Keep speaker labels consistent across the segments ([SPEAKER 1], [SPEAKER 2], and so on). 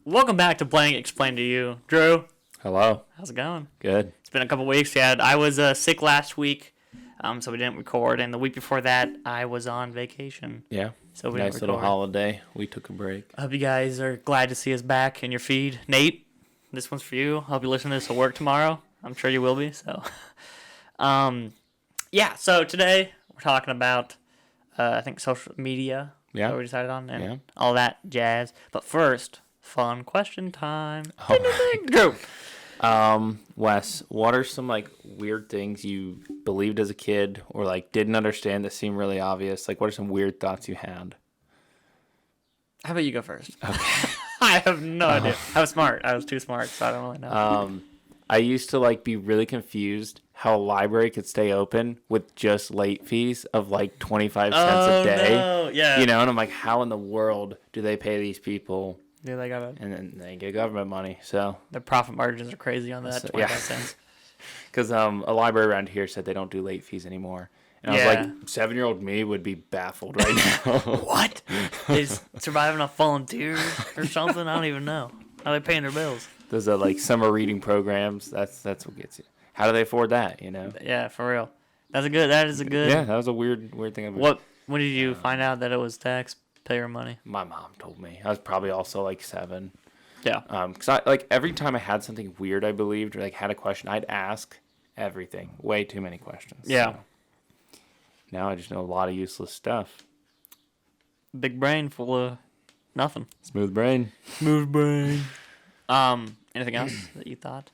[SPEAKER 1] Welcome back to Blank Explained to You. Drew,
[SPEAKER 2] Hello.
[SPEAKER 1] how's it going?
[SPEAKER 2] Good.
[SPEAKER 1] It's been a couple weeks. I was sick last week, so we didn't record. And the week before that, I was on vacation,
[SPEAKER 2] Yeah.
[SPEAKER 1] so we
[SPEAKER 2] Nice
[SPEAKER 1] didn't
[SPEAKER 2] little
[SPEAKER 1] record.
[SPEAKER 2] holiday. We took a break.
[SPEAKER 1] I hope you guys are glad to see us back in your feed. Nate, this one's for you. I hope you listen to this at work tomorrow. I'm sure you will be. So, So today we're talking about, I think, social media.
[SPEAKER 2] Yeah.
[SPEAKER 1] That we decided on, and
[SPEAKER 2] Yeah.
[SPEAKER 1] all that jazz. But first, fun question time.
[SPEAKER 2] Oh.
[SPEAKER 1] Ding, ding, ding. Drew.
[SPEAKER 2] Wes, what are some weird things you believed as a kid or didn't understand that seem really obvious? What are some weird thoughts you had?
[SPEAKER 1] How about you go first?
[SPEAKER 2] Okay.
[SPEAKER 1] I have no idea. I was smart. I was too smart, so I don't really know.
[SPEAKER 2] I used to be really confused how a library could stay open with just late fees of 25 cents a day.
[SPEAKER 1] No. Yeah.
[SPEAKER 2] And I'm like, how in the world do they pay these people?
[SPEAKER 1] Yeah, they got
[SPEAKER 2] And then they get government money. So
[SPEAKER 1] the profit margins are crazy on that.
[SPEAKER 2] So,
[SPEAKER 1] 25
[SPEAKER 2] yeah.
[SPEAKER 1] cents.
[SPEAKER 2] because a library around here said they don't do late fees anymore. And I was
[SPEAKER 1] Yeah.
[SPEAKER 2] like, 7-year-old me would be baffled right now.
[SPEAKER 1] What? They just surviving off volunteers or something? I don't even know. How they paying their bills?
[SPEAKER 2] Those are summer reading programs. That's what gets you. How do they afford that?
[SPEAKER 1] Yeah, for real. That is a good.
[SPEAKER 2] Yeah, that was a weird thing.
[SPEAKER 1] When did you find out that it was taxpayer money?
[SPEAKER 2] My mom told me. I was probably also 7.
[SPEAKER 1] Yeah.
[SPEAKER 2] Because I every time I had something weird I believed or had a question, I'd ask everything. Way too many questions.
[SPEAKER 1] Yeah.
[SPEAKER 2] So now I just know a lot of useless stuff.
[SPEAKER 1] Big brain full of nothing.
[SPEAKER 2] Smooth brain.
[SPEAKER 1] Smooth brain. Anything else that you thought?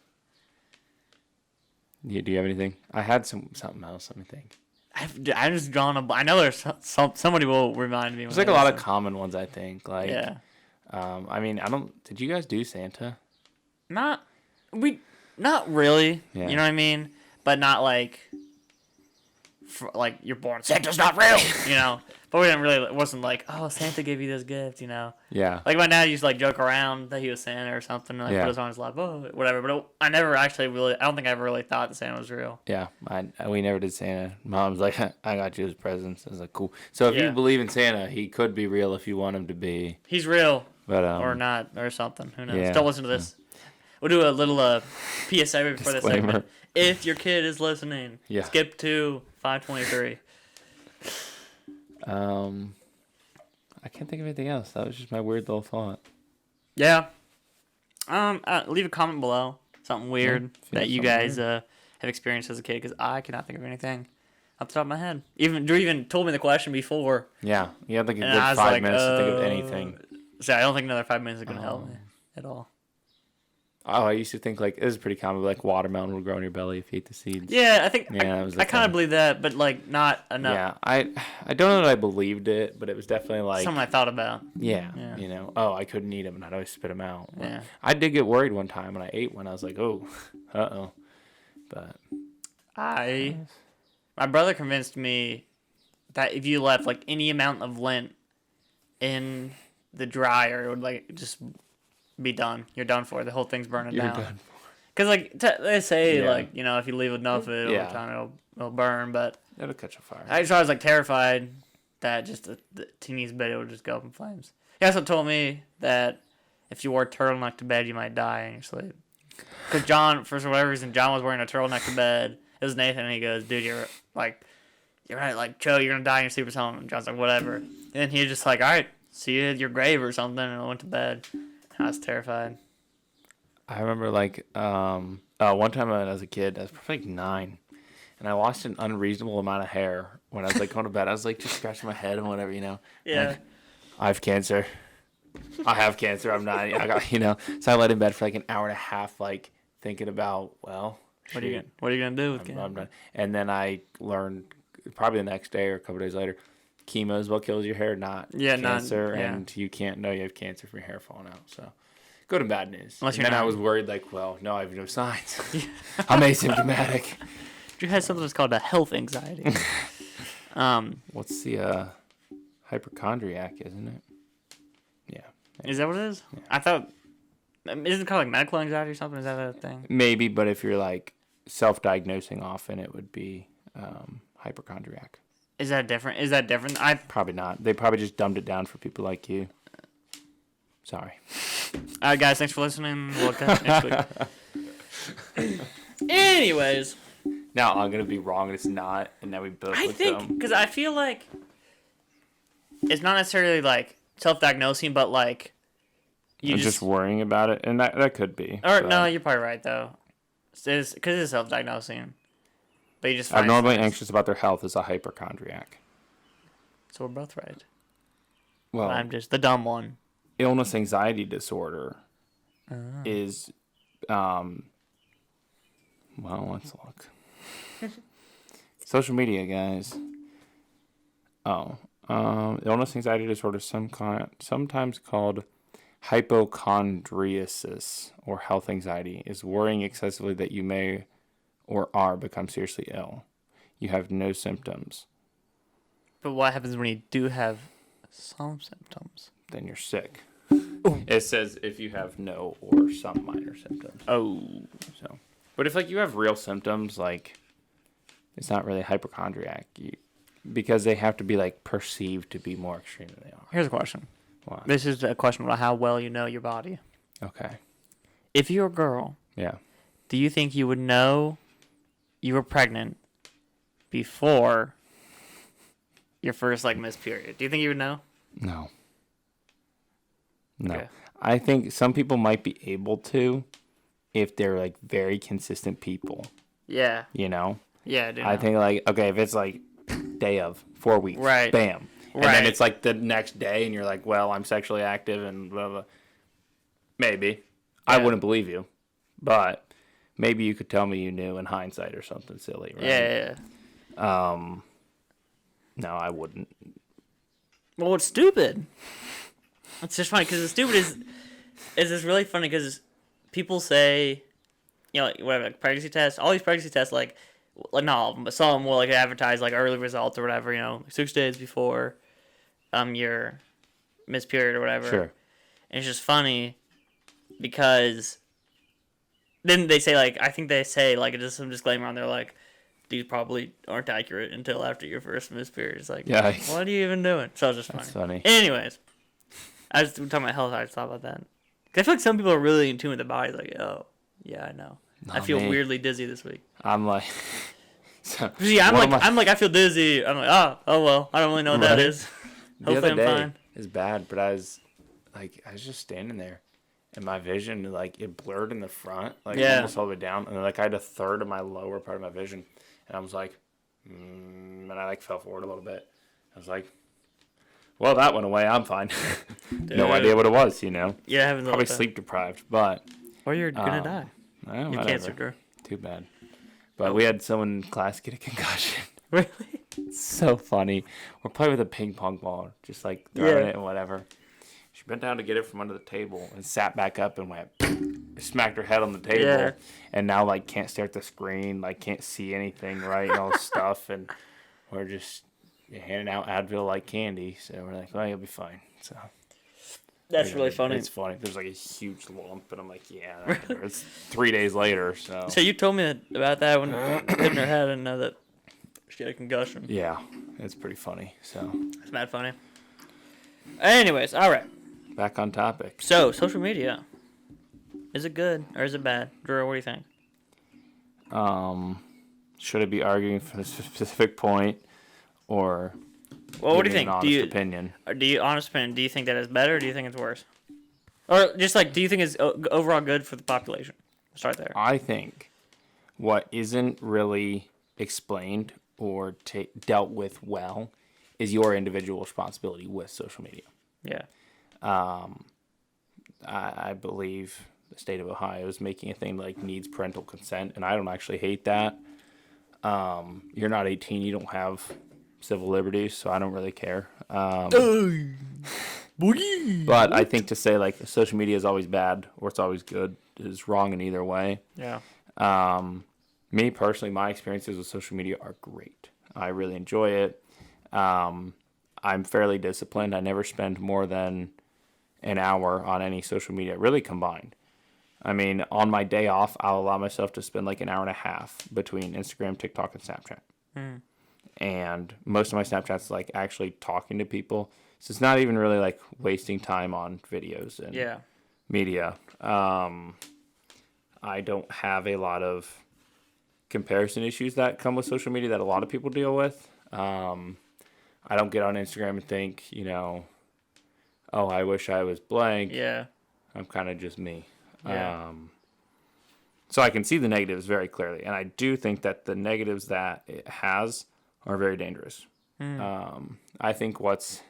[SPEAKER 2] Do you have anything? I had something else. Let me think.
[SPEAKER 1] I just drawn a. I know there's somebody will remind me.
[SPEAKER 2] There's a lot of common ones. I think.
[SPEAKER 1] Yeah.
[SPEAKER 2] I mean, I don't. Did you guys do Santa?
[SPEAKER 1] Not really.
[SPEAKER 2] Yeah.
[SPEAKER 1] You know what I mean? But not you're born. Santa's not real. But we didn't really. It wasn't oh, Santa gave you this gift.
[SPEAKER 2] Yeah.
[SPEAKER 1] My dad used to joke around that he was Santa or something, and
[SPEAKER 2] Yeah.
[SPEAKER 1] put us on his lap, whatever. But I never actually really. I don't think I ever really thought that Santa was real.
[SPEAKER 2] Yeah. We never did Santa. Mom's like, I got you his presents. I was like, cool. So if
[SPEAKER 1] Yeah.
[SPEAKER 2] you believe in Santa, he could be real if you want him to be.
[SPEAKER 1] He's real,
[SPEAKER 2] But
[SPEAKER 1] or not, or something. Who knows?
[SPEAKER 2] yeah.
[SPEAKER 1] Don't listen to this. We'll do a little PSA before this
[SPEAKER 2] Disclaimer.
[SPEAKER 1] segment. If your kid is listening,
[SPEAKER 2] Yeah.
[SPEAKER 1] skip to 523.
[SPEAKER 2] I can't think of anything else. That was just my weird little thought.
[SPEAKER 1] Yeah. Leave a comment below. Something weird that you guys have experienced as a kid, because I cannot think of anything off the top of my head. Drew even told me the question before.
[SPEAKER 2] Yeah. You had a
[SPEAKER 1] And
[SPEAKER 2] good
[SPEAKER 1] I was
[SPEAKER 2] 5 minutes to think of anything.
[SPEAKER 1] So I don't think another 5 minutes is going to help me at all.
[SPEAKER 2] Oh, I used to think this is pretty common. Watermelon would grow in your belly if you ate the seeds.
[SPEAKER 1] Yeah, I think
[SPEAKER 2] Yeah, that was the
[SPEAKER 1] I kind of
[SPEAKER 2] thing.
[SPEAKER 1] believe that, but not enough.
[SPEAKER 2] Yeah, I don't know that I believed it, but it was definitely
[SPEAKER 1] Something I thought about.
[SPEAKER 2] yeah,
[SPEAKER 1] Yeah.
[SPEAKER 2] oh, I couldn't eat them, and I'd always spit them out.
[SPEAKER 1] Yeah.
[SPEAKER 2] I did get worried one time when I ate one. I was like, oh, uh-oh. But
[SPEAKER 1] My brother convinced me that if you left any amount of lint in the dryer, it would just be done. You're done for. The whole thing's burning
[SPEAKER 2] you're
[SPEAKER 1] down.
[SPEAKER 2] done.
[SPEAKER 1] Because they say
[SPEAKER 2] Yeah.
[SPEAKER 1] if you leave enough of it over
[SPEAKER 2] Yeah.
[SPEAKER 1] time, it'll burn. But
[SPEAKER 2] It'll catch a fire.
[SPEAKER 1] I was terrified that just the teeniest bit it would just go up in flames. He also told me that if you wore a turtleneck to bed, you might die in your sleep. Because John, for whatever reason, John was wearing a turtleneck to bed. It was Nathan, and he goes, "Dude, you're right, Joe, you're gonna die in your sleep or something." And John's like, "Whatever." And then he was just all right, see you at your grave or something, and I went to bed. I was terrified.
[SPEAKER 2] I remember one time when I was a kid, I was probably 9, and I lost an unreasonable amount of hair when I was going to bed. I was just scratching my head and whatever,
[SPEAKER 1] Yeah.
[SPEAKER 2] I have cancer. I have cancer. I'm not. I got. So I laid in bed for an hour and a half, thinking about
[SPEAKER 1] What are you gonna do with
[SPEAKER 2] I'm
[SPEAKER 1] cancer?
[SPEAKER 2] done. And then I learned probably the next day or a couple days later, chemo is what kills your hair, not cancer, and you can't know you have cancer from your hair falling out. So good and bad news.
[SPEAKER 1] Unless
[SPEAKER 2] And
[SPEAKER 1] you're
[SPEAKER 2] then I
[SPEAKER 1] not-
[SPEAKER 2] was worried, no, I have no signs. I'm asymptomatic.
[SPEAKER 1] You had something that's called a health anxiety.
[SPEAKER 2] What's the hypochondriac, isn't it? Yeah.
[SPEAKER 1] Is that what it is? I thought. Isn't it called medical anxiety or something? Is that a thing?
[SPEAKER 2] Maybe, but if you're self-diagnosing often, it would be hypochondriac.
[SPEAKER 1] Is that different? I
[SPEAKER 2] Probably not. They probably just dumbed it down for people like you. Sorry.
[SPEAKER 1] All right, guys. Thanks for listening. We'll catch you next week. Anyways.
[SPEAKER 2] Now I'm going to be wrong and it's not. And now we both
[SPEAKER 1] I think, because I feel like it's not necessarily like self-diagnosing, but like
[SPEAKER 2] you just worrying about it. And that could be.
[SPEAKER 1] Or no, you're probably right, though. Because it's self-diagnosing. But you just find
[SPEAKER 2] abnormally anxious about their health is a hypochondriac.
[SPEAKER 1] So we're both right.
[SPEAKER 2] Well,
[SPEAKER 1] I'm just the dumb one.
[SPEAKER 2] Illness anxiety disorder is, well, let's look. Social media, guys. Illness anxiety disorder, sometimes called hypochondriasis or health anxiety, is worrying excessively that you may or are become seriously ill. You have no symptoms.
[SPEAKER 1] But what happens when you do have some symptoms?
[SPEAKER 2] Then you're sick. Ooh. It says if you have no or some minor symptoms.
[SPEAKER 1] Oh.
[SPEAKER 2] So, but if like you have real symptoms, like it's not really hypochondriac, because they have to be like perceived to be more extreme than they are.
[SPEAKER 1] Here's a question.
[SPEAKER 2] What?
[SPEAKER 1] This is a question about how well you know your body.
[SPEAKER 2] Okay.
[SPEAKER 1] If you're a girl,
[SPEAKER 2] yeah,
[SPEAKER 1] do you think you would know you were pregnant before your first like missed period? Do you think you would know?
[SPEAKER 2] No. No.
[SPEAKER 1] Okay.
[SPEAKER 2] I think some people might be able to if they're like very consistent people.
[SPEAKER 1] Yeah.
[SPEAKER 2] You know?
[SPEAKER 1] Yeah, dude.
[SPEAKER 2] I think like, okay, if it's like day of 4 weeks,
[SPEAKER 1] right.
[SPEAKER 2] Bam. And
[SPEAKER 1] right.
[SPEAKER 2] then it's like the next day and you're like, well, I'm sexually active and blah, blah. Maybe. Yeah. I wouldn't believe you. But maybe you could tell me you knew in hindsight or something silly, right?
[SPEAKER 1] Yeah.
[SPEAKER 2] No, I wouldn't.
[SPEAKER 1] Well, it's stupid. It's just funny because the stupid is just really funny because people say, you know, like, whatever, like pregnancy tests, all these pregnancy tests, like not all of them, but some of them will like advertise like early results or whatever, you know, like 6 days before your missed period or whatever.
[SPEAKER 2] Sure.
[SPEAKER 1] And it's just funny because then they say like, I think they say like just some disclaimer on there like, these probably aren't accurate until after your first missed period. It's like,
[SPEAKER 2] yikes.
[SPEAKER 1] What are you even doing? So it's just funny.
[SPEAKER 2] That's funny.
[SPEAKER 1] Anyways, I was talking about health. I just thought about that. I feel like some people are really in tune with the body. Like, oh, yeah, I know. I feel weirdly dizzy this week.
[SPEAKER 2] I'm like,
[SPEAKER 1] I feel dizzy. I'm like, oh well, I don't really know what that is. Hopefully I'm fine.
[SPEAKER 2] It's bad, but I was just standing there, and my vision like it blurred in the front, like almost all the way down, and like I had a third of my lower part of my vision, and I was like, and I like fell forward a little bit. I was like, well, that went away. I'm fine. No idea what it was, you know.
[SPEAKER 1] Yeah, I haven't
[SPEAKER 2] probably sleep deprived, but
[SPEAKER 1] or you're gonna die.
[SPEAKER 2] You
[SPEAKER 1] cancer, girl.
[SPEAKER 2] Too bad. But we had someone in class get a concussion.
[SPEAKER 1] Really?
[SPEAKER 2] It's so funny. We're playing with a ping pong ball, just like throwing it and whatever. She bent down to get it from under the table and sat back up and went, smacked her head on the table, and now like can't stare at the screen, like can't see anything right and all this stuff, and we're just handing out Advil like candy. So we're like, well, you'll be fine. So
[SPEAKER 1] that's really funny.
[SPEAKER 2] It's funny. There's like a huge lump, and I'm like, yeah. It's 3 days later. So
[SPEAKER 1] you told me about that when hitting her head. I didn't know that she had a concussion.
[SPEAKER 2] Yeah, it's pretty funny. So
[SPEAKER 1] it's mad funny. Anyways, all right.
[SPEAKER 2] Back on topic.
[SPEAKER 1] So social media, is it good or is it bad, Drew? What do you think?
[SPEAKER 2] Should it be arguing for a specific point, or?
[SPEAKER 1] Well, what do you think?
[SPEAKER 2] Honest opinion.
[SPEAKER 1] Do you think that it's better or do you think it's worse? Or just like, do you think it's overall good for the population? Start there.
[SPEAKER 2] I think what isn't really explained or dealt with well is your individual responsibility with social media.
[SPEAKER 1] Yeah.
[SPEAKER 2] I believe the state of Ohio is making a thing like needs parental consent, and I don't actually hate that. You're not 18, you don't have civil liberties, so I don't really care. But I think to say like social media is always bad or it's always good is wrong in either way.
[SPEAKER 1] Yeah.
[SPEAKER 2] Me personally, my experiences with social media are great. I really enjoy it. I'm fairly disciplined. I never spend more than an hour on any social media, really combined. I mean, on my day off, I'll allow myself to spend like an hour and a half between Instagram, TikTok, and Snapchat. And most of my Snapchat's like actually talking to people. So it's not even really like wasting time on videos and
[SPEAKER 1] Yeah.
[SPEAKER 2] media. I don't have a lot of comparison issues that come with social media that a lot of people deal with. I don't get on Instagram and think, oh, I wish I was blank.
[SPEAKER 1] Yeah.
[SPEAKER 2] I'm kind of just me.
[SPEAKER 1] Yeah.
[SPEAKER 2] So I can see the negatives very clearly. And I do think that the negatives that it has are very dangerous. I think what's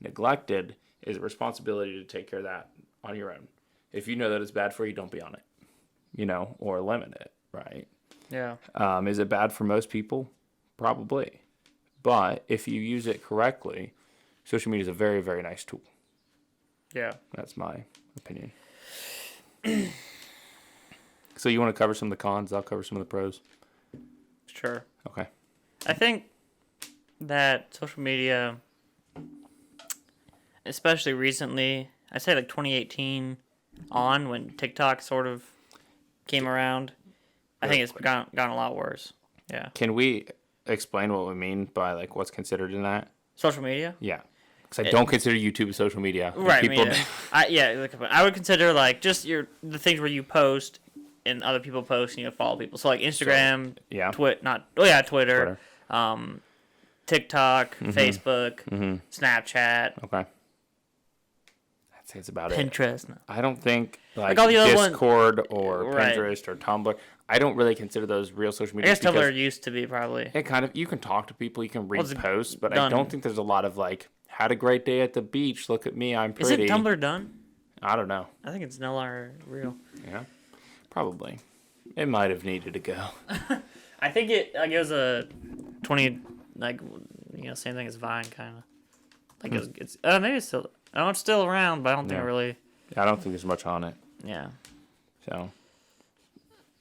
[SPEAKER 2] neglected is a responsibility to take care of that on your own. If you know that it's bad for you, don't be on it, or limit it, right?
[SPEAKER 1] Yeah.
[SPEAKER 2] Is it bad for most people? Probably. But if you use it correctly, social media is a very, very nice tool.
[SPEAKER 1] Yeah.
[SPEAKER 2] That's my opinion. So you want to cover some of the cons? I'll cover some of the pros.
[SPEAKER 1] Sure.
[SPEAKER 2] Okay.
[SPEAKER 1] I think that social media, especially recently, I'd say like 2018 on, when TikTok sort of came around, I think it's gotten a lot worse. Yeah.
[SPEAKER 2] Can we explain what we mean by like what's considered in that?
[SPEAKER 1] Social media?
[SPEAKER 2] Yeah. Because I don't consider YouTube social media.
[SPEAKER 1] Right.
[SPEAKER 2] People
[SPEAKER 1] I would consider like just the things where you post and other people post and you follow people. So like Instagram,
[SPEAKER 2] yeah.
[SPEAKER 1] Twitter. TikTok, Facebook, Snapchat.
[SPEAKER 2] Okay. I'd say it's about it.
[SPEAKER 1] Pinterest. No.
[SPEAKER 2] I don't think like
[SPEAKER 1] all the other
[SPEAKER 2] Discord or
[SPEAKER 1] Right.
[SPEAKER 2] Pinterest or Tumblr. I don't really consider those real social
[SPEAKER 1] I
[SPEAKER 2] media.
[SPEAKER 1] guess Tumblr used to be probably.
[SPEAKER 2] It kind of, you can talk to people, you can read
[SPEAKER 1] it's
[SPEAKER 2] posts, but I
[SPEAKER 1] done.
[SPEAKER 2] don't think there's a lot of like, had a great day at the beach. Look at me, I'm
[SPEAKER 1] Is
[SPEAKER 2] pretty.
[SPEAKER 1] it Tumblr done?
[SPEAKER 2] I don't know.
[SPEAKER 1] I think it's no longer real.
[SPEAKER 2] Yeah, probably. It might have needed to go.
[SPEAKER 1] I think it was a 20 same thing as Vine kind of. Like it's maybe it's still it's still around, but I don't think it really.
[SPEAKER 2] I don't think there's much on it.
[SPEAKER 1] Yeah.
[SPEAKER 2] So.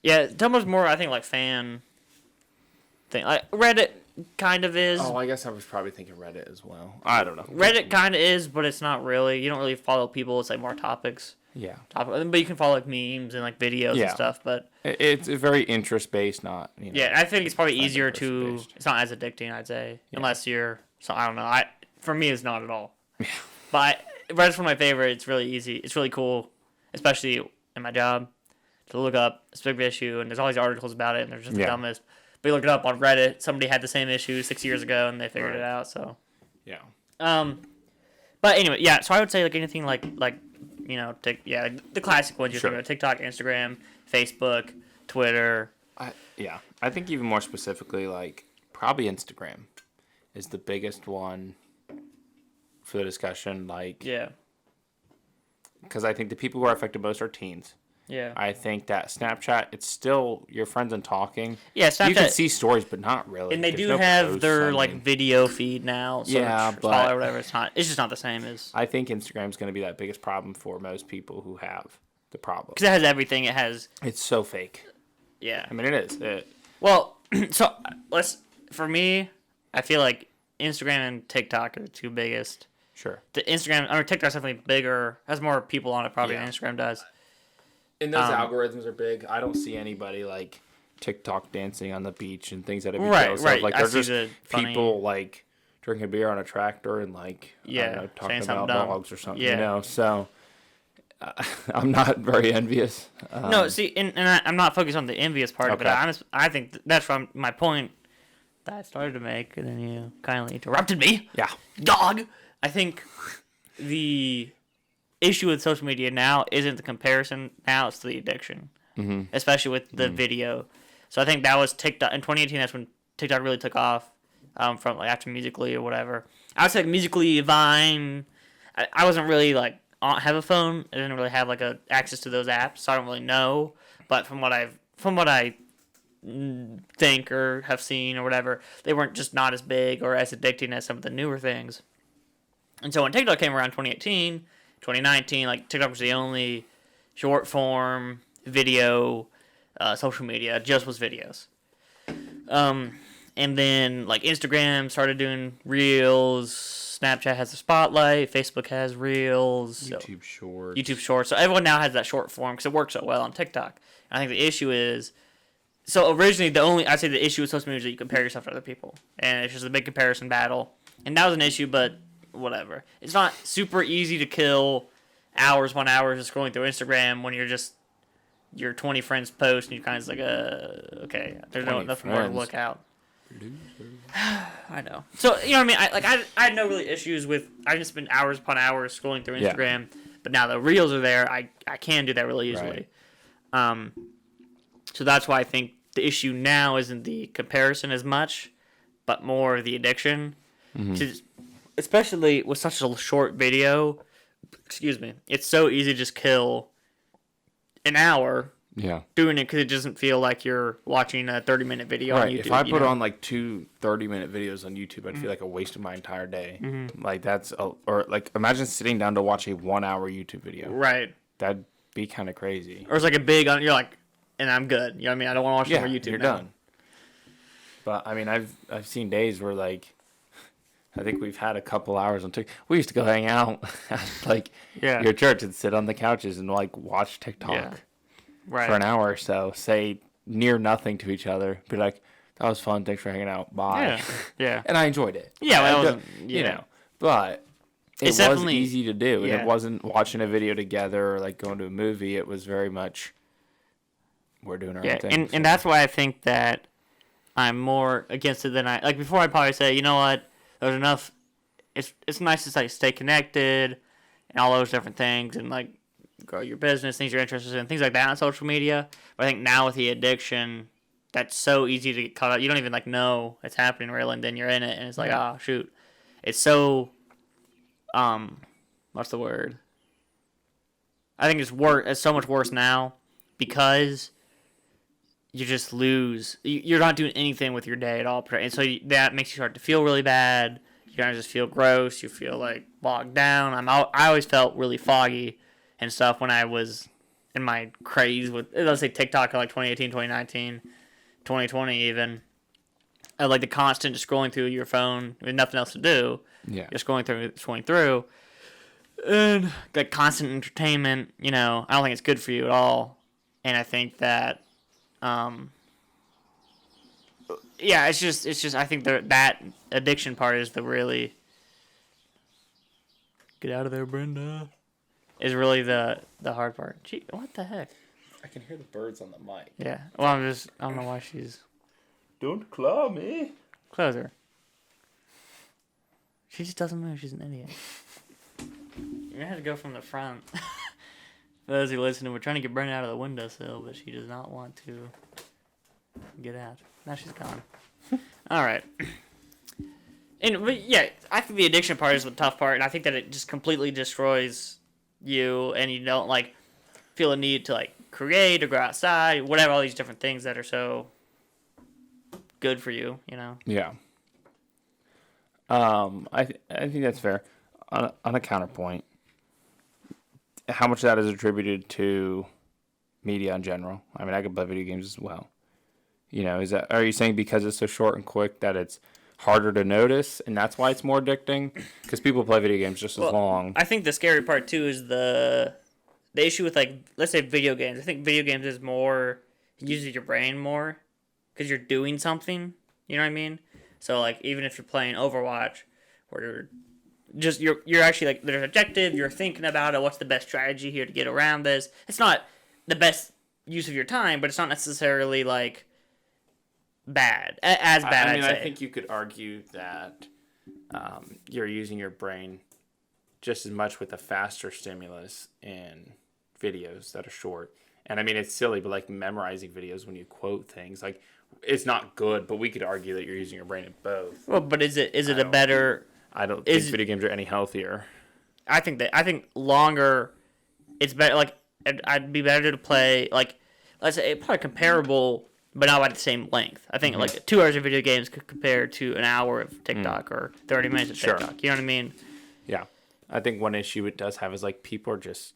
[SPEAKER 1] Yeah, Tumblr's more I think like fan thing. Like Reddit kind of is.
[SPEAKER 2] Oh, I guess I was probably thinking Reddit as well. I don't know.
[SPEAKER 1] Reddit kind of is, but it's not really. You don't really follow people. It's like more topics.
[SPEAKER 2] Yeah.
[SPEAKER 1] But you can follow like memes and like videos and stuff. But
[SPEAKER 2] it's very interest based, not
[SPEAKER 1] yeah, I think it's probably easier to.
[SPEAKER 2] person-based.
[SPEAKER 1] It's not as addicting, I'd say, unless you're. So I don't know. For me, it's not at all. But Reddit's one of my favorites. It's really easy. It's really cool, especially in my job, to look up a specific issue, and there's all these articles about it, and they're just the dumbest. But you look it up on Reddit. Somebody had the same issue 6 years ago, and they figured it out. So.
[SPEAKER 2] Yeah.
[SPEAKER 1] But anyway, yeah. So I would say like anything like the classic ones you're thinking about: TikTok, Instagram, Facebook, Twitter.
[SPEAKER 2] I think even more specifically, like probably Instagram is the biggest one for the discussion. Like,
[SPEAKER 1] Yeah.
[SPEAKER 2] because I think the people who are affected most are teens.
[SPEAKER 1] Yeah.
[SPEAKER 2] I think that Snapchat, it's still your friends and talking.
[SPEAKER 1] Yeah, Snapchat.
[SPEAKER 2] You can see stories, but not really.
[SPEAKER 1] And they
[SPEAKER 2] There's
[SPEAKER 1] do
[SPEAKER 2] no
[SPEAKER 1] have
[SPEAKER 2] posts,
[SPEAKER 1] their
[SPEAKER 2] I
[SPEAKER 1] like
[SPEAKER 2] mean.
[SPEAKER 1] video feed now. So
[SPEAKER 2] Yeah,
[SPEAKER 1] or
[SPEAKER 2] but-
[SPEAKER 1] whatever. It's just not the same as
[SPEAKER 2] I think Instagram's going to be that biggest problem for most people who have the problem.
[SPEAKER 1] because it has everything. It has
[SPEAKER 2] It's so fake.
[SPEAKER 1] yeah.
[SPEAKER 2] I mean, it is.
[SPEAKER 1] Well, so for me, I feel like Instagram and TikTok are the two biggest.
[SPEAKER 2] Sure.
[SPEAKER 1] The TikTok's definitely bigger, has more people on it probably
[SPEAKER 2] Yeah.
[SPEAKER 1] than Instagram does.
[SPEAKER 2] And those algorithms are big. I don't see anybody like TikTok dancing on the beach and things that are
[SPEAKER 1] Right.
[SPEAKER 2] Like
[SPEAKER 1] I
[SPEAKER 2] they're
[SPEAKER 1] see
[SPEAKER 2] just
[SPEAKER 1] the funny-
[SPEAKER 2] people like drinking beer on a tractor and like I don't know,
[SPEAKER 1] saying
[SPEAKER 2] talking
[SPEAKER 1] something
[SPEAKER 2] about
[SPEAKER 1] dumb.
[SPEAKER 2] dogs or something.
[SPEAKER 1] Yeah.
[SPEAKER 2] So I'm not very envious.
[SPEAKER 1] No, see, and I'm not focused on the envious part of it.
[SPEAKER 2] Okay.
[SPEAKER 1] I think that's from my point that I started to make, and then you kindly interrupted me.
[SPEAKER 2] Yeah.
[SPEAKER 1] Dog. I think the issue with social media now isn't the comparison. Now it's the addiction, especially with the video. So I think that was TikTok in 2018. That's when TikTok really took off. From like after Musically or whatever. I would say Musically, Vine. I wasn't really like have a phone. I didn't really have like a access to those apps, so I don't really know. But from what I think or have seen or whatever, they weren't just not as big or as addicting as some of the newer things. And so when TikTok came around 2018, 2019, like TikTok was the only short form video social media, just was videos. And then like Instagram started doing Reels, Snapchat has the Spotlight, Facebook has Reels,
[SPEAKER 2] YouTube Shorts.
[SPEAKER 1] YouTube Shorts. So everyone now has that short form because it works so well on TikTok. And I think the issue is, so originally I'd say the issue with social media is that you compare yourself to other people, and it's just a big comparison battle. And that was an issue, but whatever. It's not super easy to kill hours upon hours just scrolling through Instagram when you're just your 20 friends post and you're kind of like, okay, there's nothing more to look out. I know. So, you know what I mean? I had no really issues with, I just spent hours upon hours scrolling through Instagram, but now the reels are there, I can do that really easily. Right. So that's why I think the issue now isn't the comparison as much, but more the addiction. Mm-hmm. Especially with such a short video, it's so easy to just kill an hour doing it because it doesn't feel like you're watching a 30-minute video on YouTube.
[SPEAKER 2] If I put on like 2 30-minute videos on YouTube, I'd feel like I wasted my entire day. Mm-hmm. Like or like imagine sitting down to watch a 1-hour YouTube video.
[SPEAKER 1] Right.
[SPEAKER 2] That'd be kind of crazy.
[SPEAKER 1] Or it's like a big, you're like, and I'm good. You know what I mean? I don't want to watch more YouTube. You're done.
[SPEAKER 2] But I mean, I've seen days where like, I think we've had a couple hours on TikTok. We used to go hang out at like your church and sit on the couches and like watch TikTok for an hour or so, say near nothing to each other, be like, that was fun, thanks for hanging out, bye.
[SPEAKER 1] Yeah.
[SPEAKER 2] And I enjoyed it.
[SPEAKER 1] Yeah,
[SPEAKER 2] you know, but it was definitely easy to do. And it wasn't watching a video together or like going to a movie. It was very much, we're doing our own thing.
[SPEAKER 1] And that's why I think that I'm more against it than like before I'd probably say, you know what, there's enough. It's nice to like stay connected and all those different things and like grow your business, things you're interested in, things like that on social media. But I think now with the addiction, that's so easy to get caught up. You don't even like know it's happening really, and then you're in it, and it's like, oh shoot, it's so what's the word? I think it's worse. It's so much worse now because you just lose. You're not doing anything with your day at all, and so that makes you start to feel really bad. You kind of just feel gross. You feel like bogged down. I always felt really foggy and stuff when I was in my craze with, let's say, TikTok in like 2018, 2019, 2020 even. I like the constant just scrolling through your phone with nothing else to do.
[SPEAKER 2] Yeah.
[SPEAKER 1] Just scrolling through. And like constant entertainment, I don't think it's good for you at all. And I think that it's just I think that addiction part is the really, get out of there, Brenda, is really the hard part. Gee, what the heck?
[SPEAKER 2] I can hear the birds on the mic.
[SPEAKER 1] Yeah. Well, I don't know why she's.
[SPEAKER 2] Don't claw me.
[SPEAKER 1] Close her. She just doesn't move. She's an idiot. You're gonna have to go from the front. For those who listen, we're trying to get Brenda out of the windowsill, but she does not want to get out. Now she's gone. All right. But yeah, I think the addiction part is the tough part, and I think that it just completely destroys you, and you don't like feel a need to like create or go outside, whatever, all these different things that are so good for you,
[SPEAKER 2] Yeah. I think that's fair. On a counterpoint, how much of that is attributed to media in general? I mean, I could play video games as well. Are you saying because it's so short and quick that it's harder to notice, and that's why it's more addicting? Because people play video games just as long.
[SPEAKER 1] I think the scary part too is the issue with like, let's say video games. I think video games is more, it uses your brain more because you're doing something. You know what I mean? So like even if you're playing Overwatch, where you're actually like, there's an objective, you're thinking about it, what's the best strategy here to get around this. It's not the best use of your time, but it's not necessarily like bad, as bad.
[SPEAKER 2] I mean, I think you could argue that you're using your brain just as much with a faster stimulus in videos that are short. And I mean, it's silly, but like memorizing videos when you quote things, like it's not good, but we could argue that you're using your brain in both.
[SPEAKER 1] Well, but is it a better?
[SPEAKER 2] I don't think video games are any healthier.
[SPEAKER 1] I think longer, it's better. Like I'd be better to play like, let's say probably comparable, but not at the same length. I think like 2 hours of video games could compare to an hour of TikTok or 30 minutes of TikTok. Sure. You know what I mean?
[SPEAKER 2] Yeah. I think one issue it does have is like people are just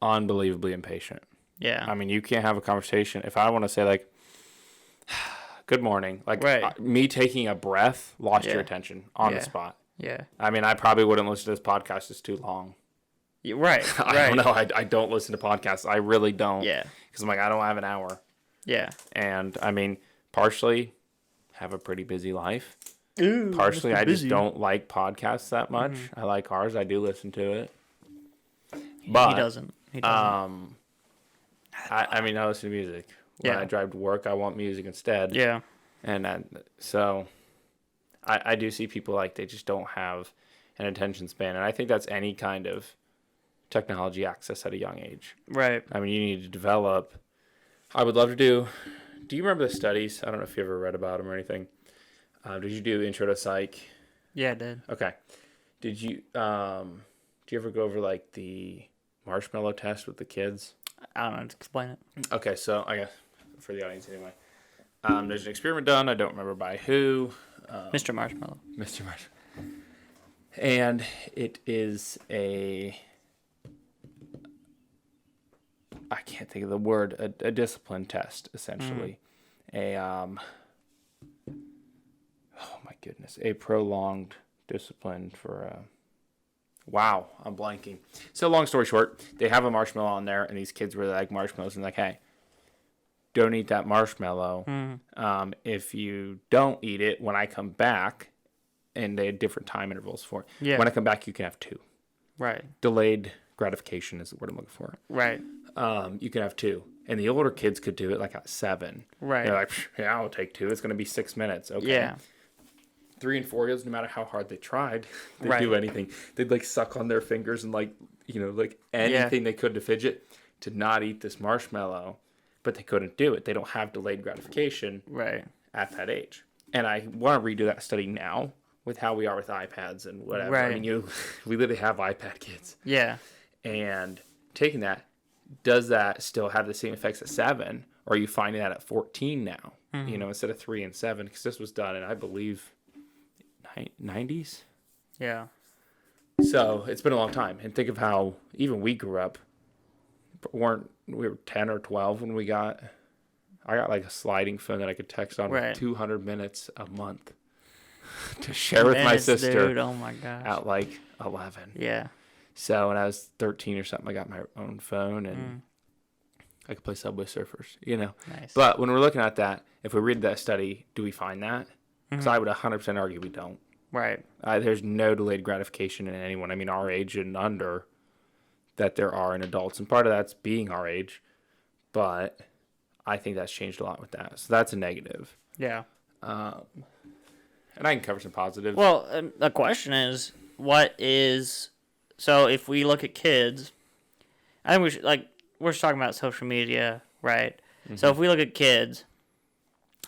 [SPEAKER 2] unbelievably impatient.
[SPEAKER 1] Yeah.
[SPEAKER 2] I mean, you can't have a conversation. If I want to say like, good morning, like me taking a breath lost your attention on the spot.
[SPEAKER 1] Yeah.
[SPEAKER 2] I mean, I probably wouldn't listen to this podcast. It's too long.
[SPEAKER 1] Right.
[SPEAKER 2] I don't know. I don't listen to podcasts. I really don't.
[SPEAKER 1] Yeah.
[SPEAKER 2] Because I'm like, I don't have an hour.
[SPEAKER 1] Yeah.
[SPEAKER 2] And I mean, partially have a pretty busy life.
[SPEAKER 1] Ooh,
[SPEAKER 2] Partially,
[SPEAKER 1] Mr.
[SPEAKER 2] I just
[SPEAKER 1] Busy.
[SPEAKER 2] don't like podcasts that much. I like ours. I do listen to it.
[SPEAKER 1] He
[SPEAKER 2] But
[SPEAKER 1] doesn't. He doesn't.
[SPEAKER 2] I mean, I listen to music. When
[SPEAKER 1] Yeah.
[SPEAKER 2] I drive to work, I want music instead.
[SPEAKER 1] Yeah.
[SPEAKER 2] And so I do see people like they just don't have an attention span. And I think that's any kind of technology access at a young age.
[SPEAKER 1] Right.
[SPEAKER 2] I mean, you need to develop. I would love to do. Do you remember the studies? I don't know if you ever read about them or anything. Did you do Intro to Psych?
[SPEAKER 1] Yeah, I did.
[SPEAKER 2] Okay. Did you ever go over like the marshmallow test with the kids?
[SPEAKER 1] I don't know. Just explain it.
[SPEAKER 2] Okay, so I guess for the audience anyway. There's an experiment done. I don't remember by who.
[SPEAKER 1] Mr. Marshmallow.
[SPEAKER 2] Mr. Marsh. And it is a. I can't think of the word. A discipline test, essentially. Oh my goodness. A prolonged discipline for. Wow, I'm blanking. So long story short, they have a marshmallow on there, and these kids really like marshmallows, and like, hey, don't eat that marshmallow. If you don't eat it, when I come back, and they had different time intervals for it.
[SPEAKER 1] Yeah.
[SPEAKER 2] When I come back, you can have 2.
[SPEAKER 1] Right.
[SPEAKER 2] Delayed gratification is the word I'm looking for.
[SPEAKER 1] Right.
[SPEAKER 2] You can have 2. And the older kids could do it like at 7.
[SPEAKER 1] Right.
[SPEAKER 2] They're like, yeah, I'll take 2. It's going to be 6 minutes. Okay.
[SPEAKER 1] Yeah.
[SPEAKER 2] 3 and 4 years, no matter how hard they tried, they'd
[SPEAKER 1] Right.
[SPEAKER 2] do anything. They'd like suck on their fingers and like anything they could to fidget to not eat this marshmallow, but they couldn't do it. They don't have delayed gratification
[SPEAKER 1] Right.
[SPEAKER 2] at that age. And I want to redo that study now with how we are with iPads and whatever.
[SPEAKER 1] Right.
[SPEAKER 2] I mean, we literally have iPad kids.
[SPEAKER 1] Yeah.
[SPEAKER 2] And taking that, does that still have the same effects at 7? Or are you finding that at 14 now? Instead of 3 and 7? Because this was done in, I believe, 90s.
[SPEAKER 1] Yeah.
[SPEAKER 2] So it's been a long time. And think of how even we grew up. We were 10 or 12 when I got like a sliding phone that I could text on
[SPEAKER 1] Right.
[SPEAKER 2] with 200 minutes a month to share with my
[SPEAKER 1] Minutes,
[SPEAKER 2] sister
[SPEAKER 1] Dude, oh my gosh.
[SPEAKER 2] at like 11.
[SPEAKER 1] Yeah.
[SPEAKER 2] So when I was 13 or something, I got my own phone and I could play Subway Surfers,
[SPEAKER 1] Nice.
[SPEAKER 2] But when we're looking at that, if we read that study, do we find that? Because I would 100% argue we don't.
[SPEAKER 1] Right.
[SPEAKER 2] There's no delayed gratification in anyone. I mean, our age and under that there are in adults. And part of that's being our age. But I think that's changed a lot with that. So that's a negative.
[SPEAKER 1] Yeah.
[SPEAKER 2] And I can cover some positives.
[SPEAKER 1] Well, the question is, so if we look at kids, I think we should, we're just talking about social media, right? So if we look at kids,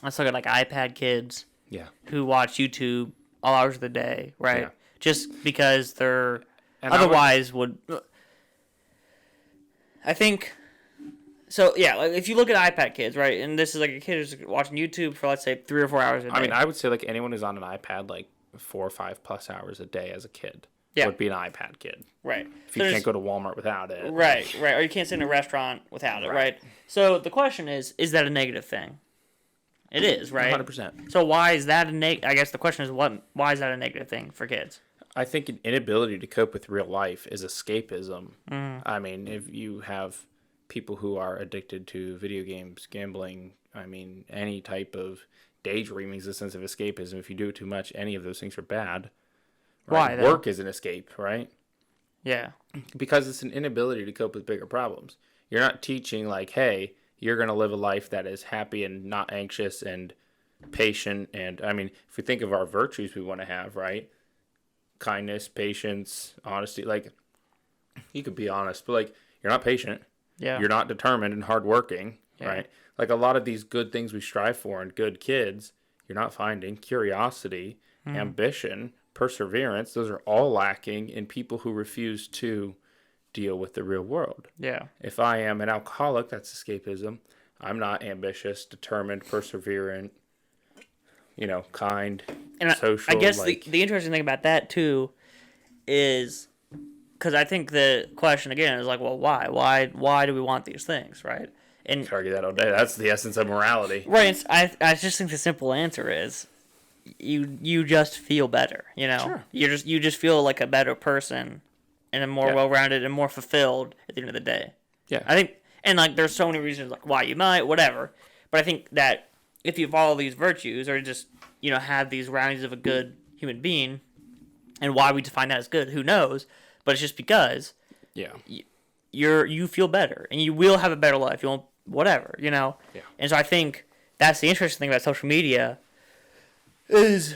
[SPEAKER 1] let's look at iPad kids
[SPEAKER 2] yeah.
[SPEAKER 1] who watch YouTube all hours of the day, right?
[SPEAKER 2] Yeah.
[SPEAKER 1] Just because they're
[SPEAKER 2] And
[SPEAKER 1] otherwise would. I think. So yeah, if you look at iPad kids, right, and this is a kid who's watching YouTube for let's say 3 or 4 hours a day.
[SPEAKER 2] I mean, I would say anyone who's on an iPad 4 or 5 plus hours a day as a kid would be an iPad kid.
[SPEAKER 1] right.
[SPEAKER 2] If you can't go to Walmart without it.
[SPEAKER 1] Right, or you can't sit in a restaurant without it, right? So the question is that a negative thing? It is, right?
[SPEAKER 2] 100%.
[SPEAKER 1] So why is that I guess the question is why is that a negative thing for kids?
[SPEAKER 2] I think an inability to cope with real life is escapism. I mean, if you have people who are addicted to video games, gambling, I mean, any type of daydreaming is a sense of escapism. If you do it too much, any of those things are bad. Right?
[SPEAKER 1] Why?
[SPEAKER 2] Work is an escape, right?
[SPEAKER 1] Yeah.
[SPEAKER 2] Because it's an inability to cope with bigger problems. You're not teaching hey, you're going to live a life that is happy and not anxious and patient. And I mean, if we think of our virtues we want to have, right? Kindness, patience, honesty. You could be honest, but you're not patient.
[SPEAKER 1] Yeah.
[SPEAKER 2] You're not determined and hardworking,
[SPEAKER 1] Yeah.
[SPEAKER 2] right? A lot of these good things we strive for in good kids, you're not finding. Curiosity, ambition, perseverance, those are all lacking in people who refuse to deal with the real world.
[SPEAKER 1] Yeah.
[SPEAKER 2] If I am an alcoholic, that's escapism. I'm not ambitious, determined, perseverant, kind,
[SPEAKER 1] And
[SPEAKER 2] social.
[SPEAKER 1] I guess the interesting thing about that too is because I think the question again is well, why? Why do we want these things, right? And
[SPEAKER 2] I could argue that all day. That's the essence of morality.
[SPEAKER 1] right, I just think the simple answer is you just feel better,
[SPEAKER 2] Sure.
[SPEAKER 1] You just feel like a better person and a more well-rounded and more fulfilled at the end of the day.
[SPEAKER 2] Yeah.
[SPEAKER 1] I think, and there's so many reasons why you might, whatever, but I think that if you follow these virtues or just, have these roundings of a good human being, and why we define that as good, who knows? But it's just because
[SPEAKER 2] Yeah.
[SPEAKER 1] you feel better and you will have a better life. You won't, whatever,
[SPEAKER 2] Yeah.
[SPEAKER 1] And so I think that's the interesting thing about social media is,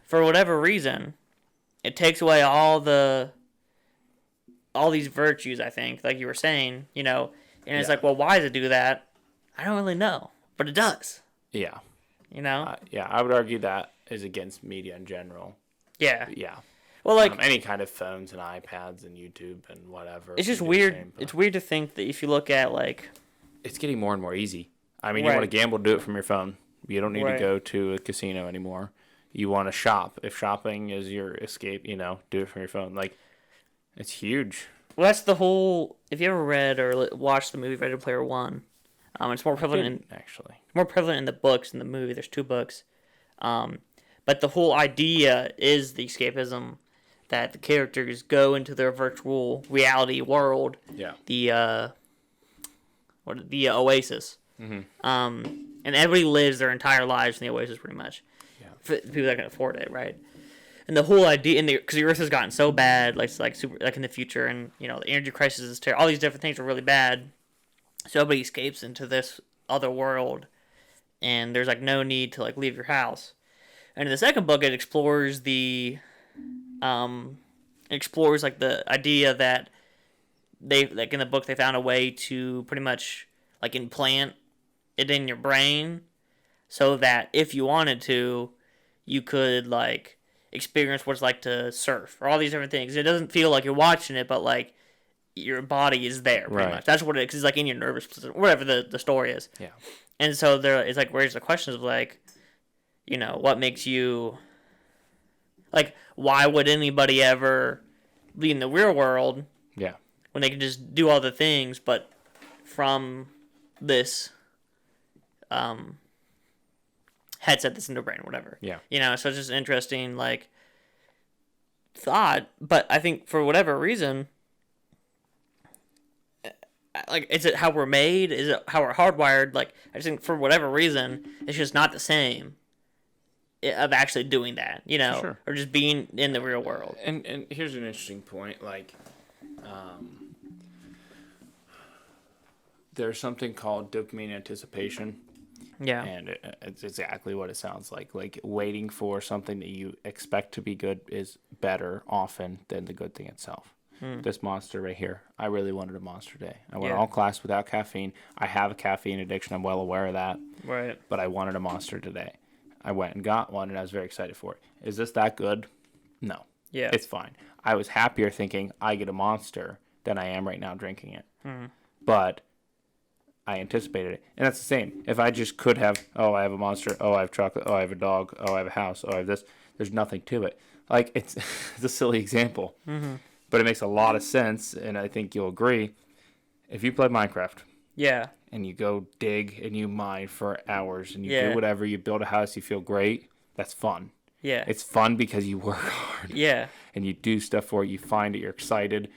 [SPEAKER 1] for whatever reason, it takes away all these virtues, I think, like you were saying, and it's like, well, why does it do that? I don't really know, but it does.
[SPEAKER 2] Yeah.
[SPEAKER 1] Yeah,
[SPEAKER 2] I would argue that is against media in general.
[SPEAKER 1] Yeah.
[SPEAKER 2] Yeah.
[SPEAKER 1] Well, like,
[SPEAKER 2] any kind of phones and iPads and YouTube and whatever.
[SPEAKER 1] It's just weird. It's weird to think that if you look at, like...
[SPEAKER 2] It's getting more and more easy. I mean,
[SPEAKER 1] Right.
[SPEAKER 2] You want to gamble, do it from your phone. You don't need
[SPEAKER 1] Right.
[SPEAKER 2] to go to a casino anymore. You want to shop. If shopping is your escape, do it from your phone. Like, it's huge.
[SPEAKER 1] Well, that's the whole... If you ever read or watched the movie Ready Player One, it's more prevalent in the books than the movie. There's 2 books. But the whole idea is the escapism that the characters go into their virtual reality world.
[SPEAKER 2] Yeah.
[SPEAKER 1] The Oasis. Mm-hmm. And everybody lives their entire lives in the Oasis, pretty much.
[SPEAKER 2] Yeah.
[SPEAKER 1] For the people that can afford it, right? And the whole idea, because the Earth has gotten so bad, like super, like in the future, and the energy crisis is terrible. All these different things are really bad. So everybody escapes into this other world, and there's like no need to like leave your house. And in the second book, it explores like the idea that they, like in the book, they found a way to pretty much like implant it in your brain so that if you wanted to, you could like experience what it's like to surf or all these different things. It doesn't feel like you're watching it, but like your body is there pretty much. That's what it is. 'Cause it's like in your nervous system, whatever the story is.
[SPEAKER 2] Yeah.
[SPEAKER 1] And so there, it's like raised the questions of like, what makes you, like, why would anybody ever be in the real world?
[SPEAKER 2] Yeah.
[SPEAKER 1] When they can just do all the things, but from this headset that's in their brain, whatever.
[SPEAKER 2] Yeah.
[SPEAKER 1] So it's just an interesting, like, thought. But I think for whatever reason, like, is it how we're made? Is it how we're hardwired? Like, I just think for whatever reason, it's just not the same of actually doing that,
[SPEAKER 2] Sure.
[SPEAKER 1] or just being in the real world.
[SPEAKER 2] And here's an interesting point. Like, there's something called dopamine anticipation.
[SPEAKER 1] Yeah.
[SPEAKER 2] And it's exactly what it sounds like. Like, waiting for something that you expect to be good is better often than the good thing itself. This Monster right here, I really wanted a Monster today. I went all class without caffeine. I have a caffeine addiction. I'm well aware of that.
[SPEAKER 1] Right.
[SPEAKER 2] But I wanted a Monster today. I went and got one, and I was very excited for it. Is this that good? No.
[SPEAKER 1] Yeah.
[SPEAKER 2] It's fine. I was happier thinking I get a Monster than I am right now drinking it. But I anticipated it. And that's the same. If I just could have, I have a Monster, I have chocolate, I have a dog, I have a house, I have this, there's nothing to it. Like, it's a silly example. But it makes a lot of sense, and I think you'll agree. If you play Minecraft,
[SPEAKER 1] Yeah.
[SPEAKER 2] and you go dig and you mine for hours, and you
[SPEAKER 1] Yeah.
[SPEAKER 2] do whatever, you build a house, you feel great, that's fun.
[SPEAKER 1] Yeah.
[SPEAKER 2] It's fun because you work hard.
[SPEAKER 1] Yeah.
[SPEAKER 2] And you do stuff for it, you find it, you're excited,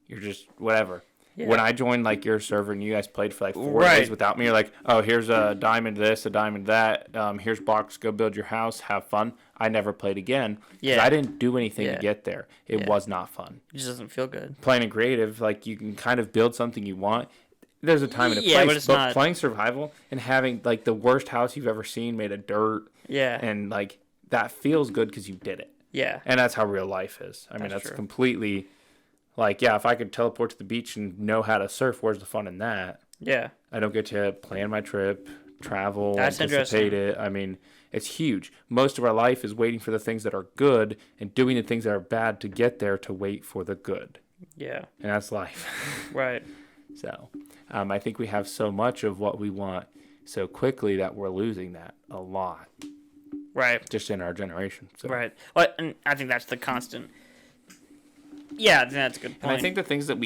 [SPEAKER 2] you're just whatever.
[SPEAKER 1] Yeah.
[SPEAKER 2] When I joined like your server and you guys played for like 4
[SPEAKER 1] Right.
[SPEAKER 2] days without me, you're like, oh, here's a diamond this, a diamond that, here's blocks, go build your house, have fun. I never played again because
[SPEAKER 1] Yeah.
[SPEAKER 2] I didn't do anything
[SPEAKER 1] Yeah.
[SPEAKER 2] to get there. It
[SPEAKER 1] Yeah.
[SPEAKER 2] was not fun.
[SPEAKER 1] It just doesn't feel good.
[SPEAKER 2] Playing a creative, like, you can kind of build something you want. There's a time and a
[SPEAKER 1] Yeah,
[SPEAKER 2] place,
[SPEAKER 1] but it's
[SPEAKER 2] but
[SPEAKER 1] not-
[SPEAKER 2] playing survival and having like the worst house you've ever seen made of dirt,
[SPEAKER 1] Yeah.
[SPEAKER 2] and like that feels good because you did it.
[SPEAKER 1] Yeah.
[SPEAKER 2] And that's how real life is. I mean,
[SPEAKER 1] That's
[SPEAKER 2] that's
[SPEAKER 1] true.
[SPEAKER 2] completely like, yeah, if I could teleport to the beach and know how to surf, where's the fun in that?
[SPEAKER 1] Yeah.
[SPEAKER 2] I don't get to plan my trip, travel,
[SPEAKER 1] That's
[SPEAKER 2] anticipate it. I mean, it's huge. Most of our life is waiting for the things that are good and doing the things that are bad to get there to wait for the good.
[SPEAKER 1] Yeah.
[SPEAKER 2] And that's life.
[SPEAKER 1] Right.
[SPEAKER 2] So I think we have so much of what we want so quickly that we're losing that a lot
[SPEAKER 1] Right.
[SPEAKER 2] just in our generation. So.
[SPEAKER 1] Right. Well, and I think that's the constant. Yeah, I think that's a good point.
[SPEAKER 2] And I think the things that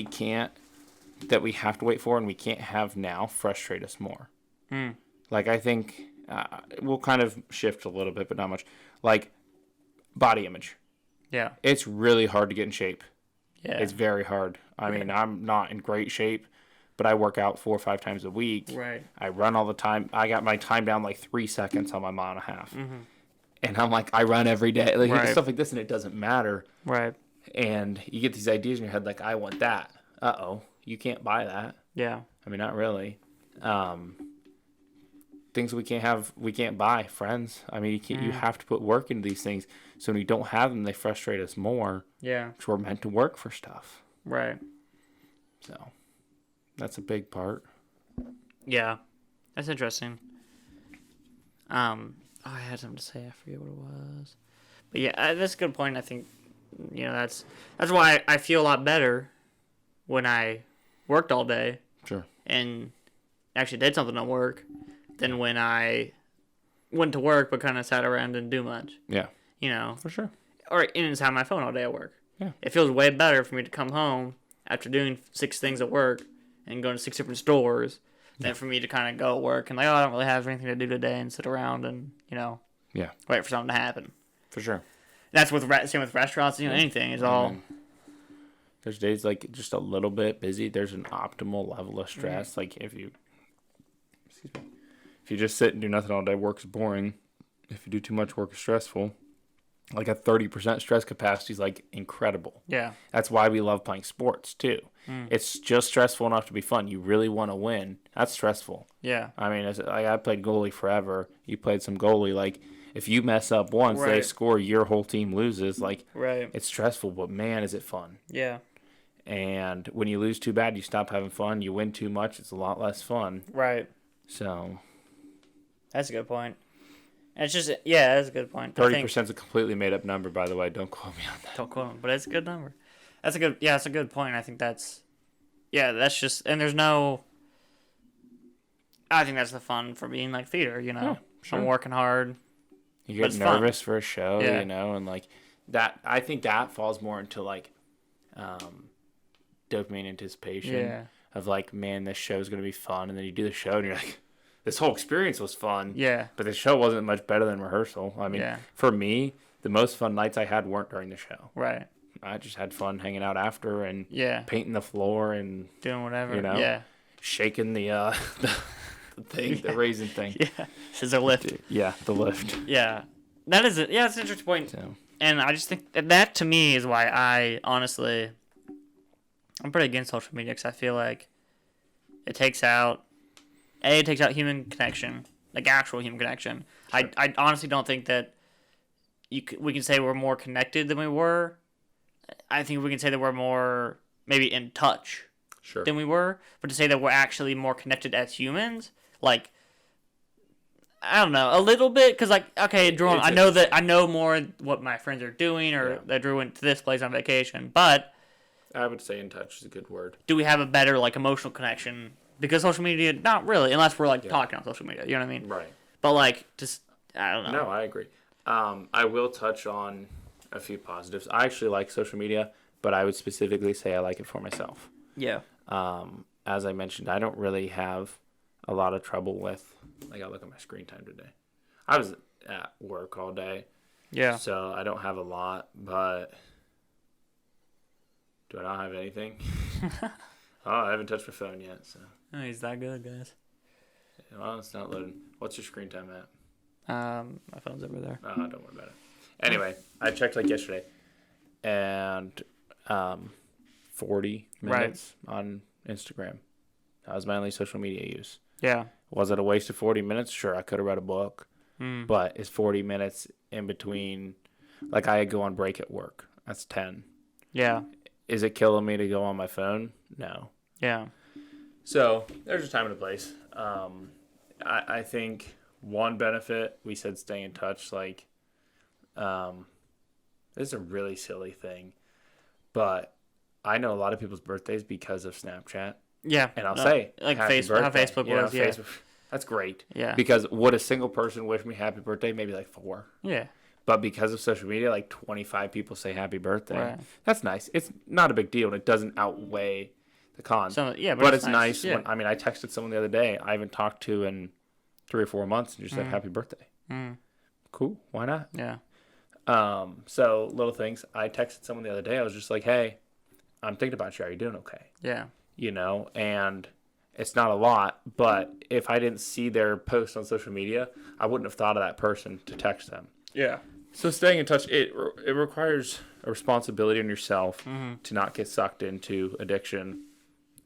[SPEAKER 2] we have to wait for and we can't have now frustrate us more. Like, I think we'll kind of shift a little bit, but not much. Like, body image.
[SPEAKER 1] Yeah.
[SPEAKER 2] It's really hard to get in shape.
[SPEAKER 1] Yeah.
[SPEAKER 2] It's very hard. I mean, I'm not in great shape, but but I work out 4 or 5 times a week.
[SPEAKER 1] Right.
[SPEAKER 2] I run all the time. I got my time down like 3 seconds on my mile and a half.
[SPEAKER 1] Mm-hmm.
[SPEAKER 2] And I'm like, I run every day. Like
[SPEAKER 1] Right.
[SPEAKER 2] stuff like this, and it doesn't matter.
[SPEAKER 1] Right.
[SPEAKER 2] And you get these ideas in your head like, I want that. Uh-oh. You can't buy that.
[SPEAKER 1] Yeah.
[SPEAKER 2] I mean, not really. Things we can't buy. Friends. I mean, you have to put work into these things. So when you don't have them, they frustrate us more.
[SPEAKER 1] Yeah.
[SPEAKER 2] Because we're meant to work for stuff.
[SPEAKER 1] Right.
[SPEAKER 2] So that's a big part.
[SPEAKER 1] Yeah. That's interesting. I had something to say. I forget what it was. But yeah, that's a good point. I think, that's why I feel a lot better when I worked all day
[SPEAKER 2] Sure.
[SPEAKER 1] and actually did something at work than when I went to work but kind of sat around and didn't do much.
[SPEAKER 2] Yeah.
[SPEAKER 1] For
[SPEAKER 2] sure.
[SPEAKER 1] Or and just have my phone all day at work.
[SPEAKER 2] Yeah.
[SPEAKER 1] It feels way better for me to come home after doing 6 things at work and going to 6 different stores than for me to kind of go to work and I don't really have anything to do today and sit around and,
[SPEAKER 2] Yeah.
[SPEAKER 1] wait for something to happen.
[SPEAKER 2] For sure.
[SPEAKER 1] That's with same with restaurants, anything is all.
[SPEAKER 2] There's days like just a little bit busy. There's an optimal level of stress. Like if you just sit and do nothing all day, work's boring. If you do too much work, it's stressful. Like a 30% stress capacity is like incredible.
[SPEAKER 1] Yeah.
[SPEAKER 2] That's why we love playing sports too. It's just stressful enough to be fun. You really want to win. That's stressful.
[SPEAKER 1] Yeah.
[SPEAKER 2] I mean, I played goalie forever. You played some goalie. Like if you mess up once, they
[SPEAKER 1] Right.
[SPEAKER 2] score, your whole team loses. Like
[SPEAKER 1] Right.
[SPEAKER 2] it's stressful, but man, is it fun.
[SPEAKER 1] Yeah.
[SPEAKER 2] And when you lose too bad, you stop having fun. You win too much, it's a lot less fun.
[SPEAKER 1] Right.
[SPEAKER 2] So
[SPEAKER 1] That's a good point. And it's just that's a good point.
[SPEAKER 2] 30% is a completely made up number, by the way. Don't quote me on that.
[SPEAKER 1] Don't quote him, but it's a good number. That's a good point. I think that's just, and there's no, I think that's the fun for being like theater,
[SPEAKER 2] Yeah, sure.
[SPEAKER 1] I'm working hard.
[SPEAKER 2] You
[SPEAKER 1] But
[SPEAKER 2] get
[SPEAKER 1] it's fun.
[SPEAKER 2] nervous for a show,
[SPEAKER 1] Yeah.
[SPEAKER 2] and like that. I think that falls more into like dopamine anticipation
[SPEAKER 1] Yeah.
[SPEAKER 2] of like, man, this show's gonna be fun, and then you do the show and you're like, this whole experience was fun.
[SPEAKER 1] Yeah.
[SPEAKER 2] But the show wasn't much better than rehearsal. I mean,
[SPEAKER 1] Yeah.
[SPEAKER 2] for me, the most fun nights I had weren't during the show.
[SPEAKER 1] Right.
[SPEAKER 2] I just had fun hanging out after and
[SPEAKER 1] Yeah.
[SPEAKER 2] painting the floor and
[SPEAKER 1] Doing whatever.
[SPEAKER 2] You know?
[SPEAKER 1] Yeah.
[SPEAKER 2] shaking the the thing, the raisin thing.
[SPEAKER 1] Yeah. Scissor lift.
[SPEAKER 2] Yeah, the lift.
[SPEAKER 1] Yeah. That is it. Yeah, it's an interesting point.
[SPEAKER 2] So
[SPEAKER 1] And I just think that to me is why I'm pretty against social media because I feel like it takes out human connection, like actual human connection.
[SPEAKER 2] Sure.
[SPEAKER 1] I honestly don't think that we can say we're more connected than we were. I think we can say that we're more maybe in touch
[SPEAKER 2] sure.
[SPEAKER 1] than we were, but to say that we're actually more connected as humans, like, I don't know, a little bit, because like, okay, Drew,
[SPEAKER 2] It's
[SPEAKER 1] I know more what my friends are doing, or
[SPEAKER 2] Yeah.
[SPEAKER 1] that Drew went to this place on vacation, but
[SPEAKER 2] I would say in touch is a good word.
[SPEAKER 1] do we have a better like emotional connection? Because social media, not really, unless we're like talking on social media, you know what I mean?
[SPEAKER 2] Right.
[SPEAKER 1] But like, just, I don't know.
[SPEAKER 2] No, I agree. I will touch on a few positives. I actually like social media, but I would specifically say I like it for myself.
[SPEAKER 1] Yeah.
[SPEAKER 2] As I mentioned, I don't really have a lot of trouble with, I gotta look at my screen time today. I was at work all day,
[SPEAKER 1] Yeah.
[SPEAKER 2] so I don't have a lot, but do I not have anything? I haven't touched my phone yet, so.
[SPEAKER 1] Oh, he's that good, guys.
[SPEAKER 2] Well, it's not loading. What's your screen time at?
[SPEAKER 1] My phone's over there.
[SPEAKER 2] Don't worry about it. Anyway, I checked like yesterday, and 40 minutes on Instagram. That was my only social media use.
[SPEAKER 1] Yeah.
[SPEAKER 2] Was it a waste of 40 minutes? Sure, I could have read a book, but it's 40 minutes in between. Like I go on break at work. That's 10.
[SPEAKER 1] Yeah.
[SPEAKER 2] Is it killing me to go on my phone? No.
[SPEAKER 1] Yeah.
[SPEAKER 2] So there's a time and a place. I think one benefit, we said stay in touch. Like, this is a really silly thing, but I know a lot of people's birthdays because of Snapchat.
[SPEAKER 1] Yeah.
[SPEAKER 2] And I'll say,
[SPEAKER 1] like
[SPEAKER 2] happy
[SPEAKER 1] Facebook, how
[SPEAKER 2] birthday.
[SPEAKER 1] Facebook
[SPEAKER 2] You know,
[SPEAKER 1] was, yeah.
[SPEAKER 2] Facebook, that's great.
[SPEAKER 1] Yeah.
[SPEAKER 2] Because would a single person wish me happy birthday? Maybe like 4.
[SPEAKER 1] Yeah.
[SPEAKER 2] But because of social media, like 25 people say happy birthday.
[SPEAKER 1] Right.
[SPEAKER 2] That's nice. It's not a big deal, and it doesn't outweigh the cons.
[SPEAKER 1] So, yeah,
[SPEAKER 2] but it's nice.
[SPEAKER 1] Yeah.
[SPEAKER 2] When, I texted someone the other day I haven't talked to in 3 or 4 months, and just said happy birthday. Cool. Why not?
[SPEAKER 1] Yeah.
[SPEAKER 2] So little things. I texted someone the other day. I was just like, hey, I'm thinking about you. Are you doing okay?
[SPEAKER 1] Yeah.
[SPEAKER 2] You know, and It's not a lot, but if I didn't see their post on social media, I wouldn't have thought of that person to text them.
[SPEAKER 1] Yeah.
[SPEAKER 2] So staying in touch, it requires a responsibility on yourself to not get sucked into addiction.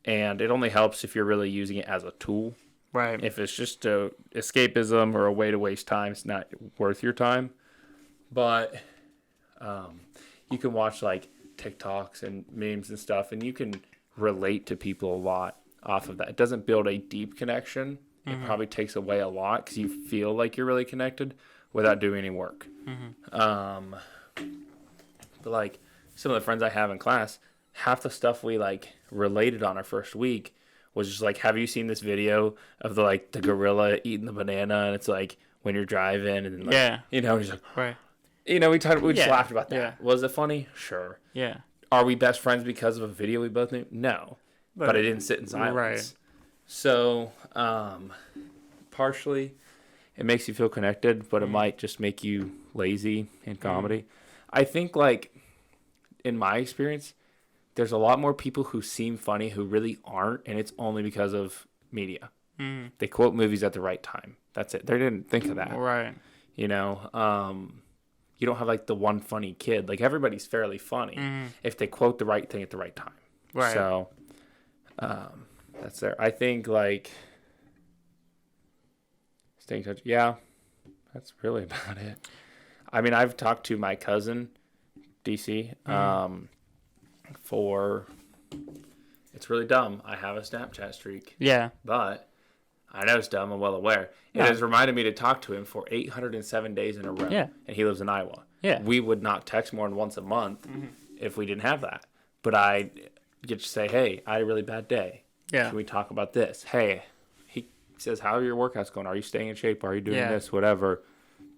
[SPEAKER 2] And it only helps if you're really using it as a tool.
[SPEAKER 1] Right.
[SPEAKER 2] If it's just a escapism or a way to waste time, it's not worth your time. But you can watch like TikToks and memes and stuff, and you can relate to people a lot off of that. It doesn't build a deep connection. It probably takes away a lot because you feel like you're really connected without doing any work. But like some of the friends I have in class, half the stuff we like related on our first week was just like, have you seen this video of the gorilla eating the banana? And it's like when you're driving and like, he's like,
[SPEAKER 1] Right.
[SPEAKER 2] we just laughed about that.
[SPEAKER 1] Yeah.
[SPEAKER 2] Was it funny? Sure.
[SPEAKER 1] Yeah.
[SPEAKER 2] Are we best friends because of a video we both knew? No. But I didn't sit in silence.
[SPEAKER 1] Right.
[SPEAKER 2] So, partially, it makes you feel connected, but it might just make you lazy in comedy. I think, like, in my experience, there's a lot more people who seem funny who really aren't, and it's only because of media. They quote movies at the right time. That's it. They didn't think of that.
[SPEAKER 1] Right.
[SPEAKER 2] You know, you don't have, like, the one funny kid. Like, everybody's fairly funny if they quote the right thing at the right time.
[SPEAKER 1] Right.
[SPEAKER 2] So, that's there. I think, like, staying in touch. Yeah, that's really about it. I mean, I've talked to my cousin, DC, for, it's really dumb. I have a Snapchat streak.
[SPEAKER 1] Yeah.
[SPEAKER 2] But I know it's dumb. I'm well aware. It has reminded me to talk to him for 807 days in a row.
[SPEAKER 1] Yeah.
[SPEAKER 2] And he lives in Iowa.
[SPEAKER 1] Yeah.
[SPEAKER 2] We would not text more than once a month if we didn't have that. But I get to say, hey, I had a really bad day.
[SPEAKER 1] Yeah.
[SPEAKER 2] Can we talk about this? Hey, he says, how are your workouts going? Are you staying in shape? Are you doing this? Whatever.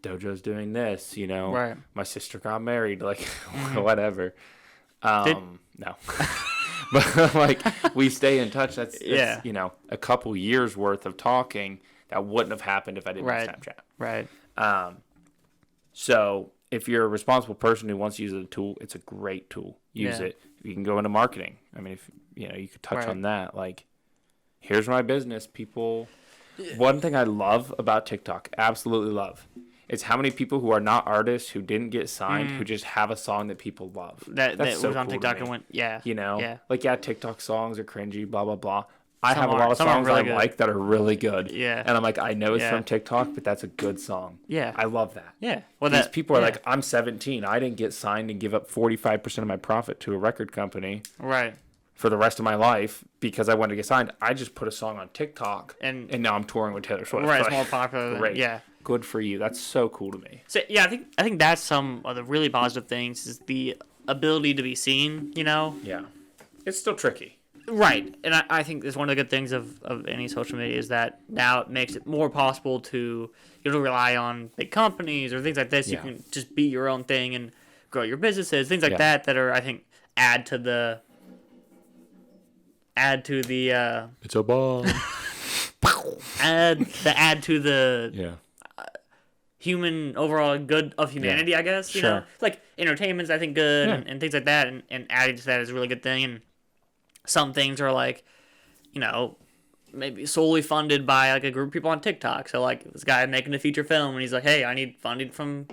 [SPEAKER 2] Dojo's doing this, you know.
[SPEAKER 1] Right.
[SPEAKER 2] My sister got married, like, whatever. No. But, like, we stay in touch. That's you know, a couple years worth of talking that wouldn't have happened if I didn't have Snapchat.
[SPEAKER 1] Right.
[SPEAKER 2] So if you're a responsible person who wants to use a tool, it's a great tool. Use it. You can go into marketing. I mean, if you know, you could touch on that. Like, here's my business. People. One thing I love about TikTok, absolutely love, is how many people who are not artists, who didn't get signed, who just have a song that people love.
[SPEAKER 1] That
[SPEAKER 2] so
[SPEAKER 1] was on
[SPEAKER 2] cool
[SPEAKER 1] TikTok and went,
[SPEAKER 2] you know,
[SPEAKER 1] yeah.
[SPEAKER 2] like TikTok songs are cringy, blah blah blah. I
[SPEAKER 1] Some
[SPEAKER 2] have a lot of
[SPEAKER 1] some are
[SPEAKER 2] songs
[SPEAKER 1] really
[SPEAKER 2] I
[SPEAKER 1] good.
[SPEAKER 2] like that are really good.
[SPEAKER 1] Yeah.
[SPEAKER 2] And I'm like, I know it's
[SPEAKER 1] Yeah.
[SPEAKER 2] from TikTok, but that's a good song.
[SPEAKER 1] Yeah.
[SPEAKER 2] I love that.
[SPEAKER 1] Yeah. Well,
[SPEAKER 2] These people are like, I'm 17. I didn't get signed and give up 45% of my profit to a record company
[SPEAKER 1] right.
[SPEAKER 2] for the rest of my life because I wanted to get signed. I just put a song on TikTok
[SPEAKER 1] And
[SPEAKER 2] now I'm touring with Taylor Swift.
[SPEAKER 1] Right. It's
[SPEAKER 2] Like,
[SPEAKER 1] more popular. Than,
[SPEAKER 2] great.
[SPEAKER 1] Yeah.
[SPEAKER 2] Good for you. That's so cool to me.
[SPEAKER 1] So yeah, I think that's some of the really positive things is the ability to be seen. You know.
[SPEAKER 2] Yeah. It's still tricky.
[SPEAKER 1] Right, and I think it's one of the good things of any social media is that now it makes it more possible to you don't rely on big companies or things like this.
[SPEAKER 2] Yeah.
[SPEAKER 1] You can just be your own thing and grow your businesses, things like that are I think add to the
[SPEAKER 2] It's a bomb.
[SPEAKER 1] add to the
[SPEAKER 2] Yeah.
[SPEAKER 1] human overall good of humanity. I guess you know like entertainment's I think good and things like that, and adding to that is a really good thing. And some things are like, you know, maybe solely funded by like a group of people on TikTok. So like this guy making a feature film and he's like, hey, I need funding from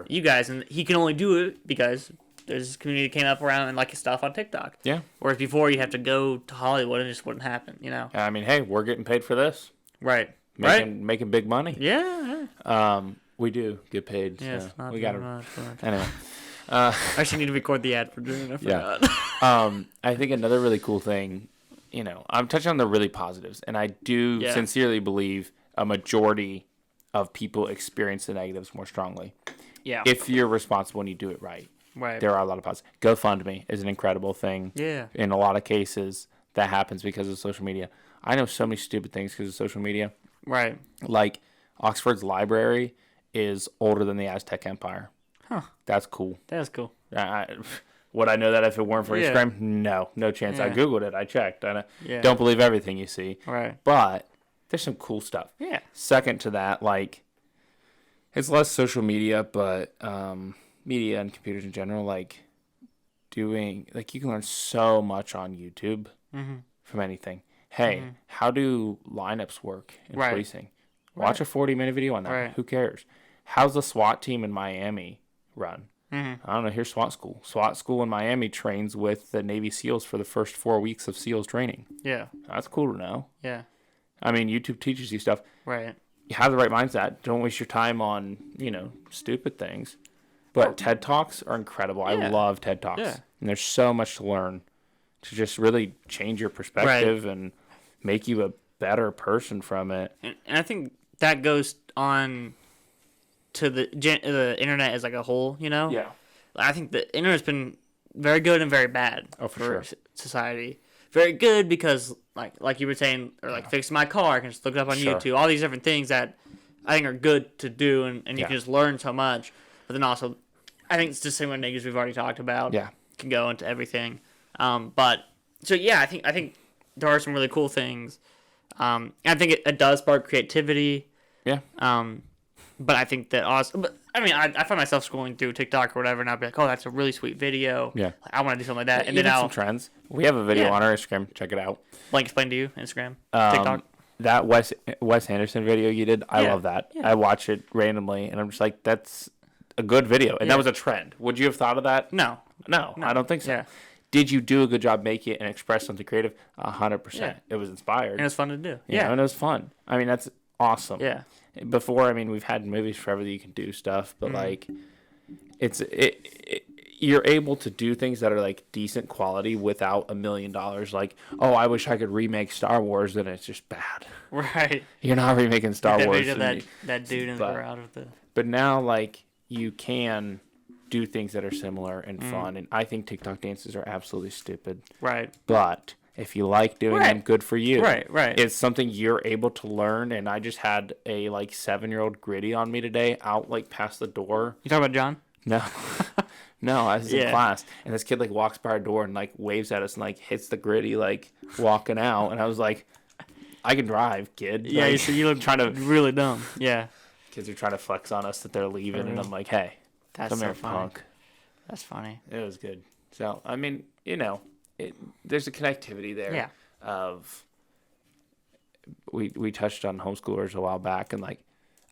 [SPEAKER 1] you guys, and he can only do it because there's this community that came up around and like his stuff on TikTok.
[SPEAKER 2] Yeah.
[SPEAKER 1] Whereas before you have to go to Hollywood and it just wouldn't happen, you know.
[SPEAKER 2] I mean, hey, we're getting paid for this.
[SPEAKER 1] Right.
[SPEAKER 2] Making big money.
[SPEAKER 1] Yeah.
[SPEAKER 2] We do get paid.
[SPEAKER 1] Yes.
[SPEAKER 2] So
[SPEAKER 1] Not
[SPEAKER 2] we
[SPEAKER 1] very
[SPEAKER 2] got to.
[SPEAKER 1] much, but-
[SPEAKER 2] Anyway.
[SPEAKER 1] I actually need to record the ad for doing it. I forgot.
[SPEAKER 2] I think another really cool thing, you know, I'm touching on the really positives, and I do sincerely believe a majority of people experience the negatives more strongly.
[SPEAKER 1] Yeah.
[SPEAKER 2] If you're responsible and you do it right.
[SPEAKER 1] Right.
[SPEAKER 2] There are a lot of positives. GoFundMe is an incredible thing.
[SPEAKER 1] Yeah.
[SPEAKER 2] In a lot of cases, that happens because of social media. I know so many stupid things because of social media.
[SPEAKER 1] Right.
[SPEAKER 2] Like, Oxford's library is older than the Aztec Empire.
[SPEAKER 1] Huh.
[SPEAKER 2] That's cool.
[SPEAKER 1] That's cool.
[SPEAKER 2] Would I know that if it weren't for
[SPEAKER 1] Yeah.
[SPEAKER 2] Instagram? No chance. I
[SPEAKER 1] Yeah.
[SPEAKER 2] Googled it. I checked. I
[SPEAKER 1] Yeah.
[SPEAKER 2] don't believe everything you see.
[SPEAKER 1] Right.
[SPEAKER 2] But there's some cool stuff.
[SPEAKER 1] Yeah.
[SPEAKER 2] Second to that, like, it's less social media, but media and computers in general, like, you can learn so much on YouTube from anything. Hey, how do lineups work in
[SPEAKER 1] Right.
[SPEAKER 2] policing? Watch a 40-minute video on that.
[SPEAKER 1] Right.
[SPEAKER 2] Who cares? How's the SWAT team in Miami run?
[SPEAKER 1] Mm-hmm.
[SPEAKER 2] I don't know. Here's SWAT school. SWAT school in Miami trains with the Navy SEALs for the first 4 weeks of SEALs training.
[SPEAKER 1] Yeah.
[SPEAKER 2] That's cool to know.
[SPEAKER 1] Yeah.
[SPEAKER 2] I mean, YouTube teaches you stuff.
[SPEAKER 1] Right.
[SPEAKER 2] You have the right mindset. Don't waste your time on, stupid things. But TED Talks are incredible. I
[SPEAKER 1] Yeah.
[SPEAKER 2] love TED Talks.
[SPEAKER 1] Yeah.
[SPEAKER 2] And there's so much to learn to just really change your perspective and make you a better person from it.
[SPEAKER 1] And I think that goes on to the internet as like a whole,
[SPEAKER 2] Yeah.
[SPEAKER 1] I think the internet's been very good and very bad
[SPEAKER 2] for sure.
[SPEAKER 1] Society. Very good because like you were saying, or like fixing my car, I can just look it up on
[SPEAKER 2] Sure.
[SPEAKER 1] YouTube. All these different things that I think are good to do, and you
[SPEAKER 2] Yeah.
[SPEAKER 1] can just learn so much. But then also, I think it's just similar negatives we've already talked about.
[SPEAKER 2] Yeah.
[SPEAKER 1] Can go into everything. But so yeah, I think there are some really cool things. I think it does spark creativity.
[SPEAKER 2] Yeah.
[SPEAKER 1] But I think that also, but I mean, I find myself scrolling through TikTok or whatever, and I'll be like, oh, that's a really sweet video.
[SPEAKER 2] Yeah.
[SPEAKER 1] Like, I want to do something like that. And
[SPEAKER 2] Even
[SPEAKER 1] then
[SPEAKER 2] some
[SPEAKER 1] I'll
[SPEAKER 2] trends. We have a video
[SPEAKER 1] Yeah.
[SPEAKER 2] on our Instagram. Check it out.
[SPEAKER 1] like explain to you Instagram, TikTok.
[SPEAKER 2] That Wes Anderson video you did, I
[SPEAKER 1] Yeah.
[SPEAKER 2] love that.
[SPEAKER 1] Yeah.
[SPEAKER 2] I watch it randomly, and I'm just like, that's a good video. And
[SPEAKER 1] Yeah.
[SPEAKER 2] that was a trend. Would you have thought of that?
[SPEAKER 1] No.
[SPEAKER 2] No, I don't think so.
[SPEAKER 1] Yeah.
[SPEAKER 2] Did you do a good job making it and express something creative? 100%.
[SPEAKER 1] Yeah.
[SPEAKER 2] It was inspired.
[SPEAKER 1] And it's fun to do.
[SPEAKER 2] You
[SPEAKER 1] Yeah.
[SPEAKER 2] know, and it was fun. I mean, that's awesome.
[SPEAKER 1] Yeah.
[SPEAKER 2] Before, I mean, we've had movies forever that you can do stuff, but like, you're able to do things that are like decent quality without $1 million. Like, oh, I wish I could remake Star Wars, then it's just bad.
[SPEAKER 1] Right.
[SPEAKER 2] You're not remaking Star
[SPEAKER 1] That
[SPEAKER 2] Wars.
[SPEAKER 1] video of
[SPEAKER 2] and
[SPEAKER 1] that dude in the
[SPEAKER 2] but-
[SPEAKER 1] crowd with the.
[SPEAKER 2] But now, like, you can do things that are similar and fun. And I think TikTok dances are absolutely stupid.
[SPEAKER 1] Right.
[SPEAKER 2] But if you like doing them,
[SPEAKER 1] Right.
[SPEAKER 2] good for you.
[SPEAKER 1] Right. Right.
[SPEAKER 2] It's something you're able to learn. And I just had a, like, 7-year-old Gritty on me today out, like, past the door.
[SPEAKER 1] You talking about John?
[SPEAKER 2] No. No, I was in
[SPEAKER 1] Yeah.
[SPEAKER 2] class. And this kid, like, walks by our door and, like, waves at us and, like, hits the Gritty, like, walking out. And I was like, I can drive, kid.
[SPEAKER 1] Yeah.
[SPEAKER 2] Like,
[SPEAKER 1] So you look
[SPEAKER 2] trying to...
[SPEAKER 1] really dumb. Yeah.
[SPEAKER 2] Kids are trying to flex on us that they're leaving. And I'm like, hey,
[SPEAKER 1] That's
[SPEAKER 2] come
[SPEAKER 1] so
[SPEAKER 2] here,
[SPEAKER 1] funny.
[SPEAKER 2] punk.
[SPEAKER 1] That's funny.
[SPEAKER 2] It was good. So, I mean, there's a connectivity there.
[SPEAKER 1] Yeah.
[SPEAKER 2] Of we touched on homeschoolers a while back, and like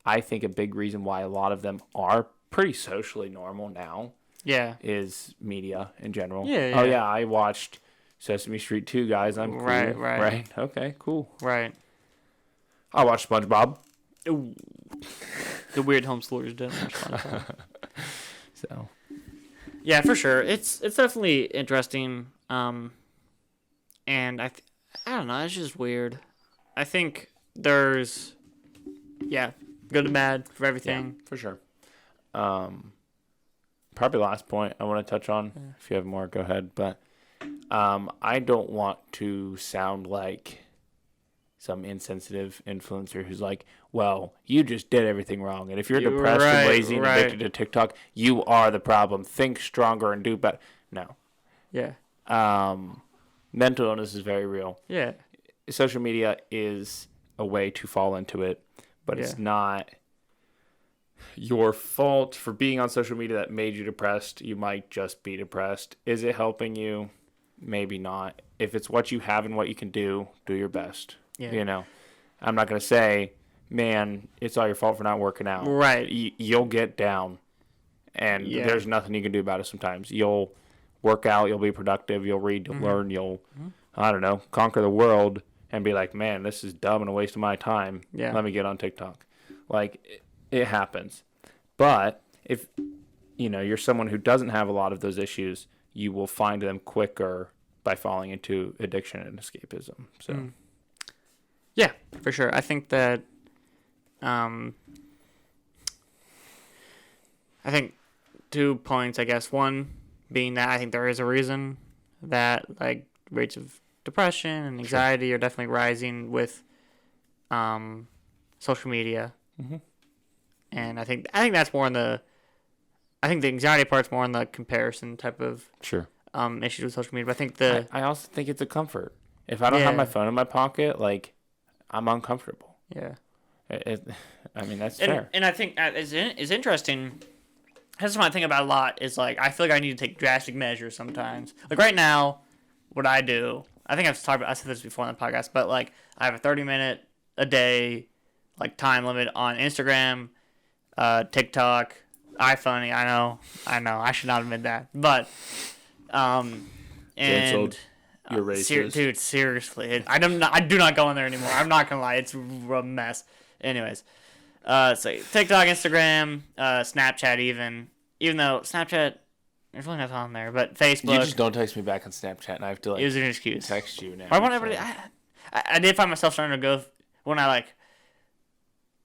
[SPEAKER 2] I think a big reason why a lot of them are pretty socially normal now
[SPEAKER 1] Yeah.
[SPEAKER 2] is media in general.
[SPEAKER 1] Yeah,
[SPEAKER 2] Oh
[SPEAKER 1] yeah.
[SPEAKER 2] yeah, I watched Sesame Street 2, guys. I'm cool.
[SPEAKER 1] Right.
[SPEAKER 2] Okay, cool.
[SPEAKER 1] Right.
[SPEAKER 2] I watched SpongeBob.
[SPEAKER 1] Ooh. The weird homeschoolers did. Fun.
[SPEAKER 2] So
[SPEAKER 1] Yeah, for sure. It's definitely interesting. And I don't know. It's just weird. I think there's, good and bad for everything.
[SPEAKER 2] for sure. Probably last point I want to touch on. If you have more, go ahead. But I don't want to sound like some insensitive influencer who's like, well, you just did everything wrong. And if you're depressed and lazy and addicted to TikTok, you are the problem. Think stronger and do better. No.
[SPEAKER 1] Yeah.
[SPEAKER 2] Mental illness is very real.
[SPEAKER 1] Yeah.
[SPEAKER 2] Social media is a way to fall into it, but it's not your fault for being on social media that made you depressed. You might just be depressed. Is it helping you? Maybe not. If it's what you have and what you can do your best.
[SPEAKER 1] Yeah.
[SPEAKER 2] You know, I'm not going to say, man, it's all your fault for not working out.
[SPEAKER 1] Right.
[SPEAKER 2] You'll get down, and there's nothing you can do about it sometimes. You'll work out, you'll be productive, you'll read, you'll learn, you'll, I don't know, conquer the world and be like, man, this is dumb and a waste of my time.
[SPEAKER 1] Yeah.
[SPEAKER 2] Let me get on TikTok. Like, it happens. But if, you're someone who doesn't have a lot of those issues, you will find them quicker by falling into addiction and escapism. So,
[SPEAKER 1] Yeah, for sure. I think that, I think 2 points, I guess. One being that I think there is a reason that like rates of depression and anxiety are definitely rising with social media.
[SPEAKER 2] Mhm.
[SPEAKER 1] And I think that's more in the, I think the anxiety part's more in the comparison type of
[SPEAKER 2] sure.
[SPEAKER 1] issues with social media. But I think
[SPEAKER 2] I also think it's a comfort. If I don't have my phone in my pocket, like, I'm uncomfortable.
[SPEAKER 1] yeah.
[SPEAKER 2] I mean, that's fair.
[SPEAKER 1] And I think is interesting. That's what I think about a lot. Is like I feel like I need to take drastic measures sometimes. Like right now, what I do, I think I said this before on the podcast, but like I have a 30-minute a day like time limit on Instagram, TikTok, iFunny. I know. I should not admit that, but and
[SPEAKER 2] Canceled. You're racist.
[SPEAKER 1] dude, seriously, I do not go on there anymore. I'm not gonna lie, it's a mess. Anyways, so TikTok, Instagram, Snapchat, even though Snapchat, there's really nothing on there, but Facebook.
[SPEAKER 2] You just don't text me back on Snapchat, and I have to like.
[SPEAKER 1] It was an excuse.
[SPEAKER 2] Text you now.
[SPEAKER 1] I want everybody. I did find myself starting to go when I like.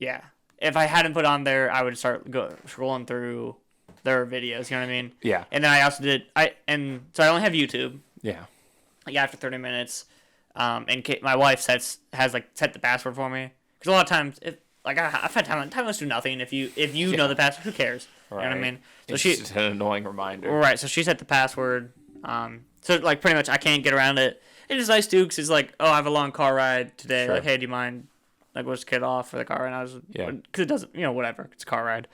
[SPEAKER 1] Yeah, if I hadn't put on there, I would start scrolling through their videos. You know what I mean?
[SPEAKER 2] Yeah.
[SPEAKER 1] And then I also did so I only have YouTube.
[SPEAKER 2] Yeah.
[SPEAKER 1] Like after 30 minutes, and my wife has set the password for me because a lot of times I've had timeless do nothing if you know the password, who cares?
[SPEAKER 2] Right.
[SPEAKER 1] You know what I mean? So
[SPEAKER 2] it's just an annoying reminder.
[SPEAKER 1] Right. So she set the password. So like pretty much I can't get around it. It's nice too because it's like, oh, I have a long car ride today.
[SPEAKER 2] Sure.
[SPEAKER 1] Like, hey, do you mind? Like, we'll just get off for the car ride. And I was because it doesn't, whatever. It's a car ride.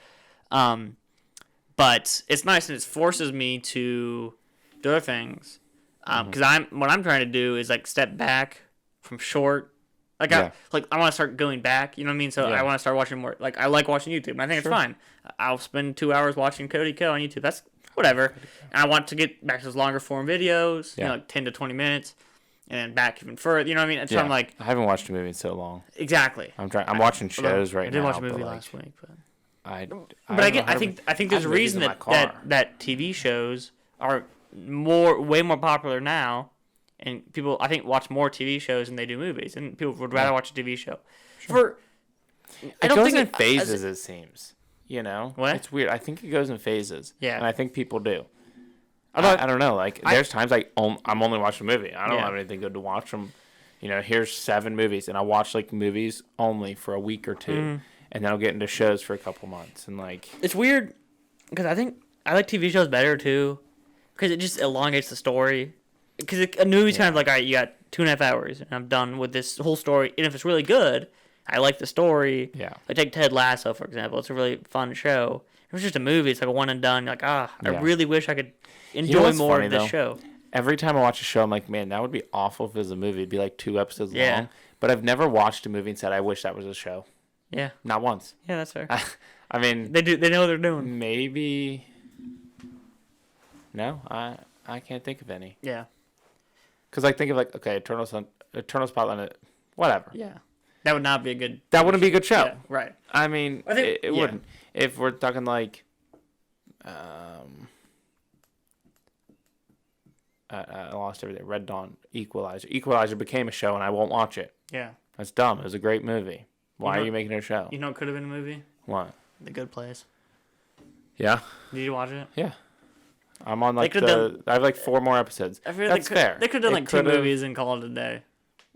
[SPEAKER 1] But it's nice and it forces me to do other things. Because what I'm trying to do is like step back from short. Like I want to start going back. You know what I mean? So I want to start watching more. Like I like watching YouTube, and I think it's fine. I'll spend 2 hours watching Cody Ko on YouTube. That's whatever. And I want to get back to those longer form videos. You know, like 10 to 20 minutes, and then back even further. You know what I mean? And so I'm like,
[SPEAKER 2] I haven't watched a movie in so long.
[SPEAKER 1] Exactly.
[SPEAKER 2] I'm watching shows right now.
[SPEAKER 1] I did watch a movie last week, but I think there's a reason that TV shows are way more popular now, and people I think watch more TV shows than they do movies, and people would rather watch a TV show. Sure.
[SPEAKER 2] I don't think in phases. It seems,
[SPEAKER 1] what?
[SPEAKER 2] It's weird. I think it goes in phases.
[SPEAKER 1] Yeah,
[SPEAKER 2] and I think people do. I don't know. Like there's times I'm only watching a movie. I don't have anything good to watch from. Here's 7 movies, and I watch like movies only for a week or two, and then I'll get into shows for a couple months, and like
[SPEAKER 1] it's weird because I think I like TV shows better too. Because it just elongates the story. Because a movie's kind of like, all right, you got 2.5 hours, and I'm done with this whole story. And if it's really good, I like the story.
[SPEAKER 2] Yeah.
[SPEAKER 1] Like take Ted Lasso, for example. It's a really fun show. If it's just a movie, it's like a one and done. You're like, I really wish I could enjoy more of this show.
[SPEAKER 2] Every time I watch a show, I'm like, man, that would be awful if it was a movie. It'd be like 2 episodes long. But I've never watched a movie and said, I wish that was a show.
[SPEAKER 1] Yeah.
[SPEAKER 2] Not once.
[SPEAKER 1] Yeah, that's fair.
[SPEAKER 2] I mean.
[SPEAKER 1] They know what they're doing.
[SPEAKER 2] Maybe. No, I can't think of any.
[SPEAKER 1] Yeah.
[SPEAKER 2] Because I think of like, okay, Eternal Spotlight, whatever.
[SPEAKER 1] Yeah. That would not be a good...
[SPEAKER 2] That wouldn't be a good show.
[SPEAKER 1] Yeah, right.
[SPEAKER 2] I mean, it wouldn't. If we're talking like... I lost everything. Red Dawn, Equalizer. Equalizer became a show and I won't watch it.
[SPEAKER 1] Yeah.
[SPEAKER 2] That's dumb. It was a great movie. Why are you making it a show?
[SPEAKER 1] You know it could have been a movie?
[SPEAKER 2] What?
[SPEAKER 1] The Good Place.
[SPEAKER 2] Yeah.
[SPEAKER 1] Did you watch it?
[SPEAKER 2] Yeah. I'm on like I have like 4 more episodes. That's fair.
[SPEAKER 1] They could have done like 2 movies and called it a day.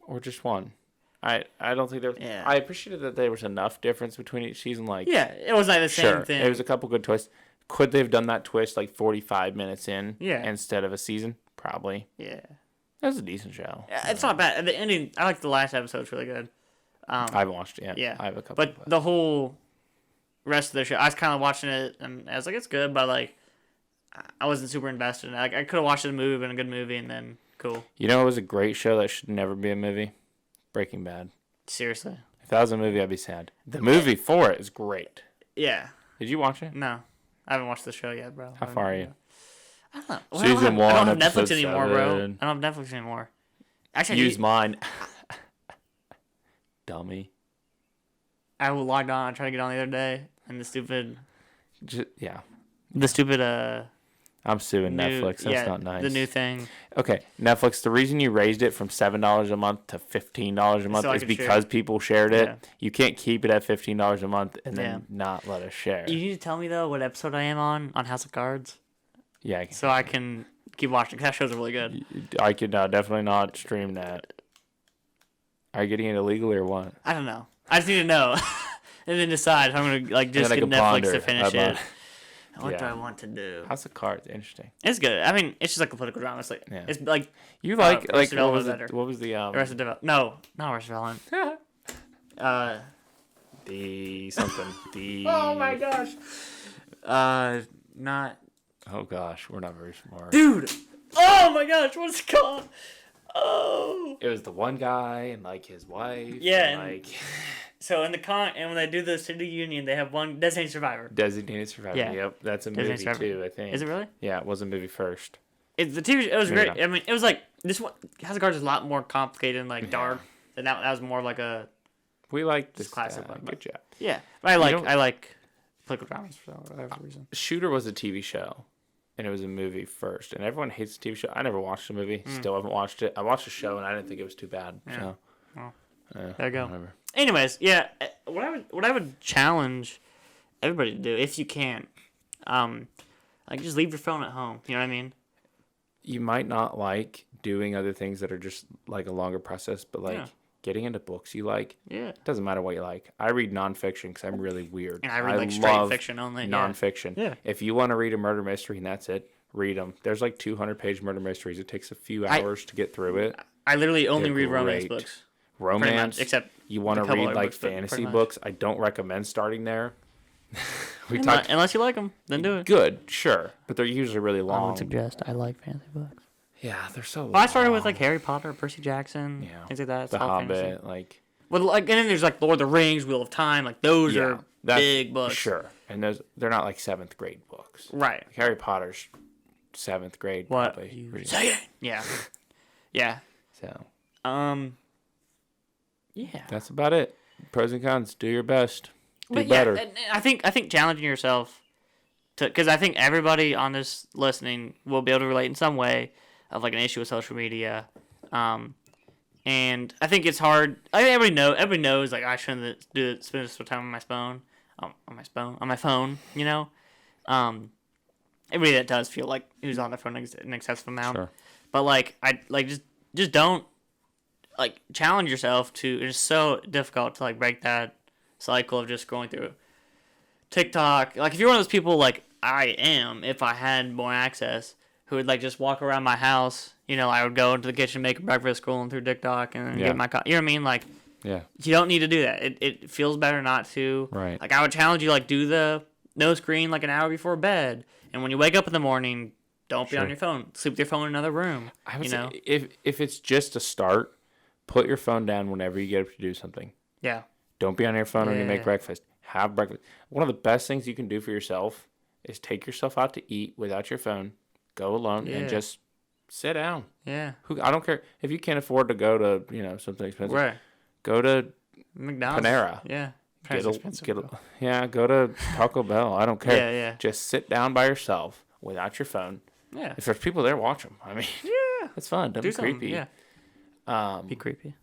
[SPEAKER 2] Or just 1. I don't think there was...
[SPEAKER 1] Yeah.
[SPEAKER 2] I appreciated that there was enough difference between each season. Like,
[SPEAKER 1] yeah, it was like the same thing.
[SPEAKER 2] It was a couple good twists. Could they have done that twist like 45 minutes in
[SPEAKER 1] Yeah.
[SPEAKER 2] instead of a season? Probably.
[SPEAKER 1] Yeah.
[SPEAKER 2] That was a decent show.
[SPEAKER 1] It's not bad. The ending, I like the last episode. It's really good.
[SPEAKER 2] I haven't watched it yet.
[SPEAKER 1] Yeah.
[SPEAKER 2] I have a couple.
[SPEAKER 1] But the whole rest of the show, I was kind of watching it, and I was like, it's good, but like, I wasn't super invested in it. Like, I could have watched it a movie, been a good movie, and then cool.
[SPEAKER 2] You know, it was a great show that should never be a movie. Breaking Bad.
[SPEAKER 1] Seriously.
[SPEAKER 2] If that was a movie, I'd be sad. The movie for it is great.
[SPEAKER 1] Yeah.
[SPEAKER 2] Did you watch it?
[SPEAKER 1] No, I haven't watched the show yet, bro.
[SPEAKER 2] How far are you?
[SPEAKER 1] I don't know. Well,
[SPEAKER 2] Season 1,
[SPEAKER 1] I don't have Netflix
[SPEAKER 2] episode
[SPEAKER 1] anymore,
[SPEAKER 2] 7.
[SPEAKER 1] bro. I don't have Netflix anymore. Actually,
[SPEAKER 2] Use mine. Dummy.
[SPEAKER 1] I logged on. I tried to get on the other day, and the stupid.
[SPEAKER 2] I'm suing Netflix. That's not nice.
[SPEAKER 1] The new thing.
[SPEAKER 2] Okay, Netflix. The reason you raised it from $7 a month to $15 a month is because people shared it. Yeah. You can't keep it at $15 a month and then not let us share.
[SPEAKER 1] You need to tell me though what episode I am on House of Cards.
[SPEAKER 2] Yeah.
[SPEAKER 1] So I can keep watching. That show's really good.
[SPEAKER 2] I could definitely not stream that. Are you getting it illegally or what?
[SPEAKER 1] I don't know. I just need to know, and then decide if I'm gonna just get Netflix to finish it. What do I want to do?
[SPEAKER 2] House of Cards, interesting.
[SPEAKER 1] It's good. I mean, it's just like a political drama. It's like it's like
[SPEAKER 2] you like what was the
[SPEAKER 1] Arrested Development? No, not Arrested Development.
[SPEAKER 2] The something the.
[SPEAKER 1] Oh my gosh. Not.
[SPEAKER 2] Oh gosh, we're not very smart,
[SPEAKER 1] dude. Oh my gosh, what's it called? Oh.
[SPEAKER 2] It was the one guy and like his wife.
[SPEAKER 1] Yeah,
[SPEAKER 2] And,
[SPEAKER 1] and-
[SPEAKER 2] like
[SPEAKER 1] So in the and when they do the city union, they have one designated survivor.
[SPEAKER 2] Designated Survivor.
[SPEAKER 1] Yeah.
[SPEAKER 2] Yep, that's a
[SPEAKER 1] Designated
[SPEAKER 2] movie
[SPEAKER 1] Survivor.
[SPEAKER 2] too. I think.
[SPEAKER 1] Is it really?
[SPEAKER 2] Yeah, it was a movie first.
[SPEAKER 1] It's the TV. It was
[SPEAKER 2] Maybe
[SPEAKER 1] great.
[SPEAKER 2] not.
[SPEAKER 1] I mean, it was like this one. House of Cards is a lot more complicated and like dark. And that was more like a
[SPEAKER 2] We like this
[SPEAKER 1] classic
[SPEAKER 2] guy.
[SPEAKER 1] one,
[SPEAKER 2] Good job.
[SPEAKER 1] yeah. But I like political dramas for whatever reason.
[SPEAKER 2] Shooter was a TV show, and it was a movie first. And everyone hates the TV show. I never watched the movie. Still haven't watched it. I watched the show, and I didn't think it was too bad.
[SPEAKER 1] Yeah.
[SPEAKER 2] So,
[SPEAKER 1] Well, there you go.
[SPEAKER 2] Whatever.
[SPEAKER 1] Anyways, yeah. What I would challenge everybody to do, if you can, like just leave your phone at home. You know what I mean?
[SPEAKER 2] You might not like doing other things that are just like a longer process, but like
[SPEAKER 1] Yeah.
[SPEAKER 2] getting into books you like.
[SPEAKER 1] Yeah.
[SPEAKER 2] It doesn't matter what you like. I read nonfiction because I'm really weird.
[SPEAKER 1] And I read like straight
[SPEAKER 2] love
[SPEAKER 1] fiction only.
[SPEAKER 2] nonfiction.
[SPEAKER 1] Yeah.
[SPEAKER 2] If you want to read a murder mystery and that's it, read them. There's like 200-page murder mysteries. It takes a few hours to get through it.
[SPEAKER 1] I literally only
[SPEAKER 2] They're
[SPEAKER 1] read romance
[SPEAKER 2] great.
[SPEAKER 1] books. Pretty much,
[SPEAKER 2] Romance,
[SPEAKER 1] except
[SPEAKER 2] you want
[SPEAKER 1] a
[SPEAKER 2] to
[SPEAKER 1] couple
[SPEAKER 2] read
[SPEAKER 1] other
[SPEAKER 2] like
[SPEAKER 1] books, but
[SPEAKER 2] fantasy
[SPEAKER 1] pretty much.
[SPEAKER 2] books. I don't recommend starting there. We talked
[SPEAKER 1] Unless you like them, then do it.
[SPEAKER 2] good, sure, but they're usually really
[SPEAKER 1] I
[SPEAKER 2] long.
[SPEAKER 1] would suggest. I like fantasy books.
[SPEAKER 2] Yeah, they're so long.
[SPEAKER 1] Well, I started with like Harry Potter, Percy Jackson,
[SPEAKER 2] Yeah.
[SPEAKER 1] things like that. It's
[SPEAKER 2] The
[SPEAKER 1] all
[SPEAKER 2] Hobbit,
[SPEAKER 1] fantasy.
[SPEAKER 2] like
[SPEAKER 1] Well, like, and then there's like Lord of the Rings, Wheel of Time. Like those are
[SPEAKER 2] that's-
[SPEAKER 1] big books.
[SPEAKER 2] Sure, and they're not like 7th grade books.
[SPEAKER 1] Right.
[SPEAKER 2] Like Harry Potter's 7th grade.
[SPEAKER 1] What
[SPEAKER 2] probably.
[SPEAKER 1] you say it? Yeah. Yeah.
[SPEAKER 2] So
[SPEAKER 1] Yeah.
[SPEAKER 2] that's about it. Pros and cons. Do your best. Do
[SPEAKER 1] But
[SPEAKER 2] better.
[SPEAKER 1] yeah, and I think challenging yourself to, because I think everybody on this listening will be able to relate in some way of like an issue with social media, and I think it's hard. I think everybody knows like I shouldn't spend this much time on my phone. You know, everybody that does feel like who's on their phone an excessive amount.
[SPEAKER 2] Sure.
[SPEAKER 1] But like I like just don't like challenge yourself to. It's so difficult to like break that cycle of just going through TikTok. Like if you're one of those people like I am, if I had more access, who would like just walk around my house, you know, I would go into the kitchen, make breakfast, scrolling through TikTok, and then
[SPEAKER 2] Yeah.
[SPEAKER 1] get my you know what I mean? Like
[SPEAKER 2] Yeah.
[SPEAKER 1] you don't need to do that. It feels better not to.
[SPEAKER 2] Right.
[SPEAKER 1] Like I would challenge you like do the no screen like an hour before bed, and when you wake up in the morning, don't be on
[SPEAKER 2] Sure.
[SPEAKER 1] your phone. Sleep with your phone in another room.
[SPEAKER 2] I would
[SPEAKER 1] you know?
[SPEAKER 2] say if it's just a start, put your phone down whenever you get up to do something.
[SPEAKER 1] Yeah.
[SPEAKER 2] Don't be on your phone when you make
[SPEAKER 1] Yeah.
[SPEAKER 2] breakfast. Have breakfast. One of the best things you can do for yourself is take yourself out to eat without your phone. Go alone
[SPEAKER 1] Yeah.
[SPEAKER 2] and just sit down.
[SPEAKER 1] Yeah.
[SPEAKER 2] I don't care if you can't afford to go to something expensive.
[SPEAKER 1] Right.
[SPEAKER 2] Go to
[SPEAKER 1] McDonald's.
[SPEAKER 2] Panera.
[SPEAKER 1] Yeah.
[SPEAKER 2] Get
[SPEAKER 1] Panera's expensive.
[SPEAKER 2] go to Taco Bell. I don't care.
[SPEAKER 1] Yeah, yeah.
[SPEAKER 2] Just sit down by yourself without your phone.
[SPEAKER 1] Yeah.
[SPEAKER 2] If there's people there, watch them. I mean,
[SPEAKER 1] Yeah.
[SPEAKER 2] it's fun. Don't
[SPEAKER 1] Do
[SPEAKER 2] be
[SPEAKER 1] something.
[SPEAKER 2] creepy.
[SPEAKER 1] Yeah. Be creepy.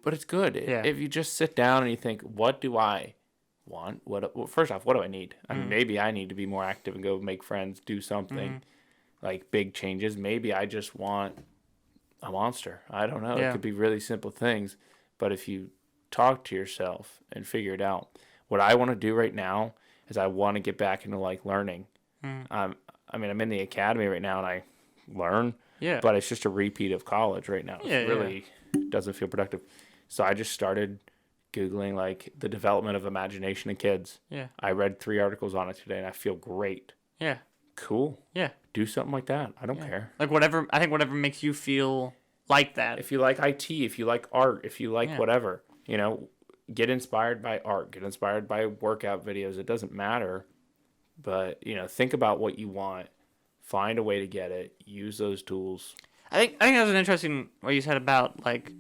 [SPEAKER 2] But it's good.
[SPEAKER 1] Yeah.
[SPEAKER 2] If you just sit down and you think, what do I want? First off, what do I need? I mean, maybe I need to be more active and go make friends, do something like big changes. Maybe I just want a monster. I don't know.
[SPEAKER 1] Yeah.
[SPEAKER 2] It could be really simple things. But if you talk to yourself and figure it out, what I want to do right now is I want to get back into like learning. I mean, I'm in the academy right now and I learn.
[SPEAKER 1] Yeah.
[SPEAKER 2] But it's just a repeat of college right now.
[SPEAKER 1] Yeah,
[SPEAKER 2] It really doesn't feel productive. So I just started Googling like the development of imagination in kids.
[SPEAKER 1] Yeah.
[SPEAKER 2] I read 3 articles on it today and I feel great.
[SPEAKER 1] Yeah.
[SPEAKER 2] Cool.
[SPEAKER 1] Yeah.
[SPEAKER 2] Do something like that. I don't care.
[SPEAKER 1] Like whatever. I think whatever makes you feel like that.
[SPEAKER 2] If you like IT, if you like art, if you like
[SPEAKER 1] Yeah.
[SPEAKER 2] whatever, get inspired by art, get inspired by workout videos. It doesn't matter. But, think about what you want. Find a way to get it. Use those tools.
[SPEAKER 1] I think that was an interesting what you said about like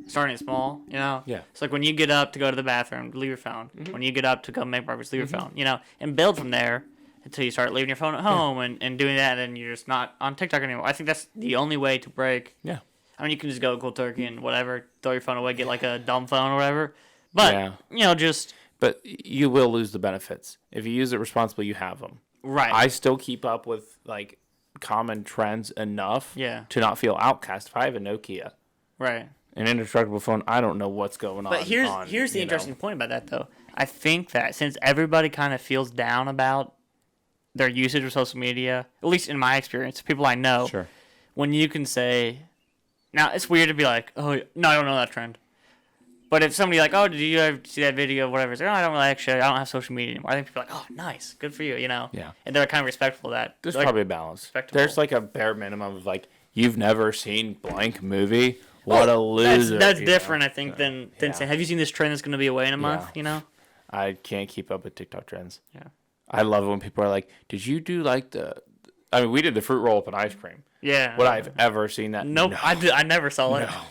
[SPEAKER 1] starting small. You know.
[SPEAKER 2] Yeah.
[SPEAKER 1] It's like when you get up to go to the bathroom, leave your phone. When you get up to go make breakfast, leave your phone. And build from there until you start leaving your phone at home and doing that, and you're just not on TikTok anymore. I think that's the only way to break.
[SPEAKER 2] Yeah.
[SPEAKER 1] I mean, you can just go cold turkey and whatever, throw your phone away, get like a dumb phone or whatever. But just
[SPEAKER 2] But you will lose the benefits. If you use it responsibly, you have them.
[SPEAKER 1] right.
[SPEAKER 2] I still keep up with like common trends enough
[SPEAKER 1] Yeah.
[SPEAKER 2] to not feel outcast. If I have a Nokia,
[SPEAKER 1] right.
[SPEAKER 2] an indestructible phone, I don't know what's going on.
[SPEAKER 1] But here's the interesting point about that though. I think that since everybody kind of feels down about their usage of social media, at least in my experience, people I know,
[SPEAKER 2] Sure.
[SPEAKER 1] when you can say, now it's weird to be like, oh no, I don't know that trend. But if somebody like, oh, did you ever see that video? Whatever, it's like, oh, I don't have social media anymore. I think people are like, oh, nice, good for you,
[SPEAKER 2] Yeah.
[SPEAKER 1] And they're kind of respectful of that.
[SPEAKER 2] There's
[SPEAKER 1] Like,
[SPEAKER 2] probably a balance.
[SPEAKER 1] respectable.
[SPEAKER 2] There's like a bare minimum of like you've never seen blank movie. What a loser.
[SPEAKER 1] That's different, I think, than
[SPEAKER 2] yeah.
[SPEAKER 1] saying, have you seen this trend that's going to be away in a month, you know?
[SPEAKER 2] I can't keep up with TikTok trends.
[SPEAKER 1] Yeah.
[SPEAKER 2] I love it when people are like, did you do like the... I mean, we did the fruit roll-up and ice cream.
[SPEAKER 1] Yeah.
[SPEAKER 2] Would I have ever seen that?
[SPEAKER 1] Nope.
[SPEAKER 2] No.
[SPEAKER 1] I never saw it.
[SPEAKER 2] No.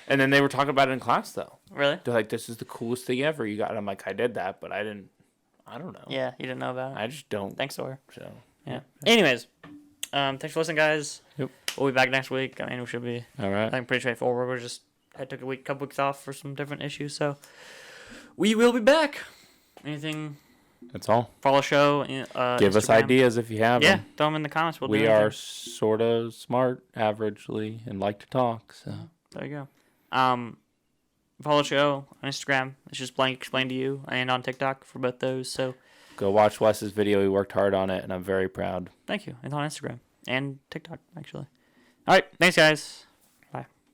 [SPEAKER 2] And then they were talking about it in class, though.
[SPEAKER 1] Really?
[SPEAKER 2] They're like, this is the coolest thing ever you got. And I'm like, I did that, but I don't know.
[SPEAKER 1] Yeah, you didn't know about it.
[SPEAKER 2] I just don't.
[SPEAKER 1] Thanks, Sawyer.
[SPEAKER 2] So,
[SPEAKER 1] yeah. Anyways, thanks for listening, guys.
[SPEAKER 2] Yep.
[SPEAKER 1] We'll be back next week. I mean, we should be.
[SPEAKER 2] All right.
[SPEAKER 1] I think pretty straightforward. I took a couple weeks off for some different issues, so we will be back. Anything?
[SPEAKER 2] That's all.
[SPEAKER 1] Follow show.
[SPEAKER 2] Give us
[SPEAKER 1] Instagram.
[SPEAKER 2] ideas if you have
[SPEAKER 1] Yeah,
[SPEAKER 2] them.
[SPEAKER 1] throw them in the comments.
[SPEAKER 2] We are sort of smart, averagely, and like to talk. So
[SPEAKER 1] there you go. Follow the show on Instagram. It's just Blank Explain to You, and on TikTok for both those. So
[SPEAKER 2] go watch Wes's video. He worked hard on it, and I'm very proud.
[SPEAKER 1] thank you. It's on Instagram and TikTok, actually. All right. Thanks, guys.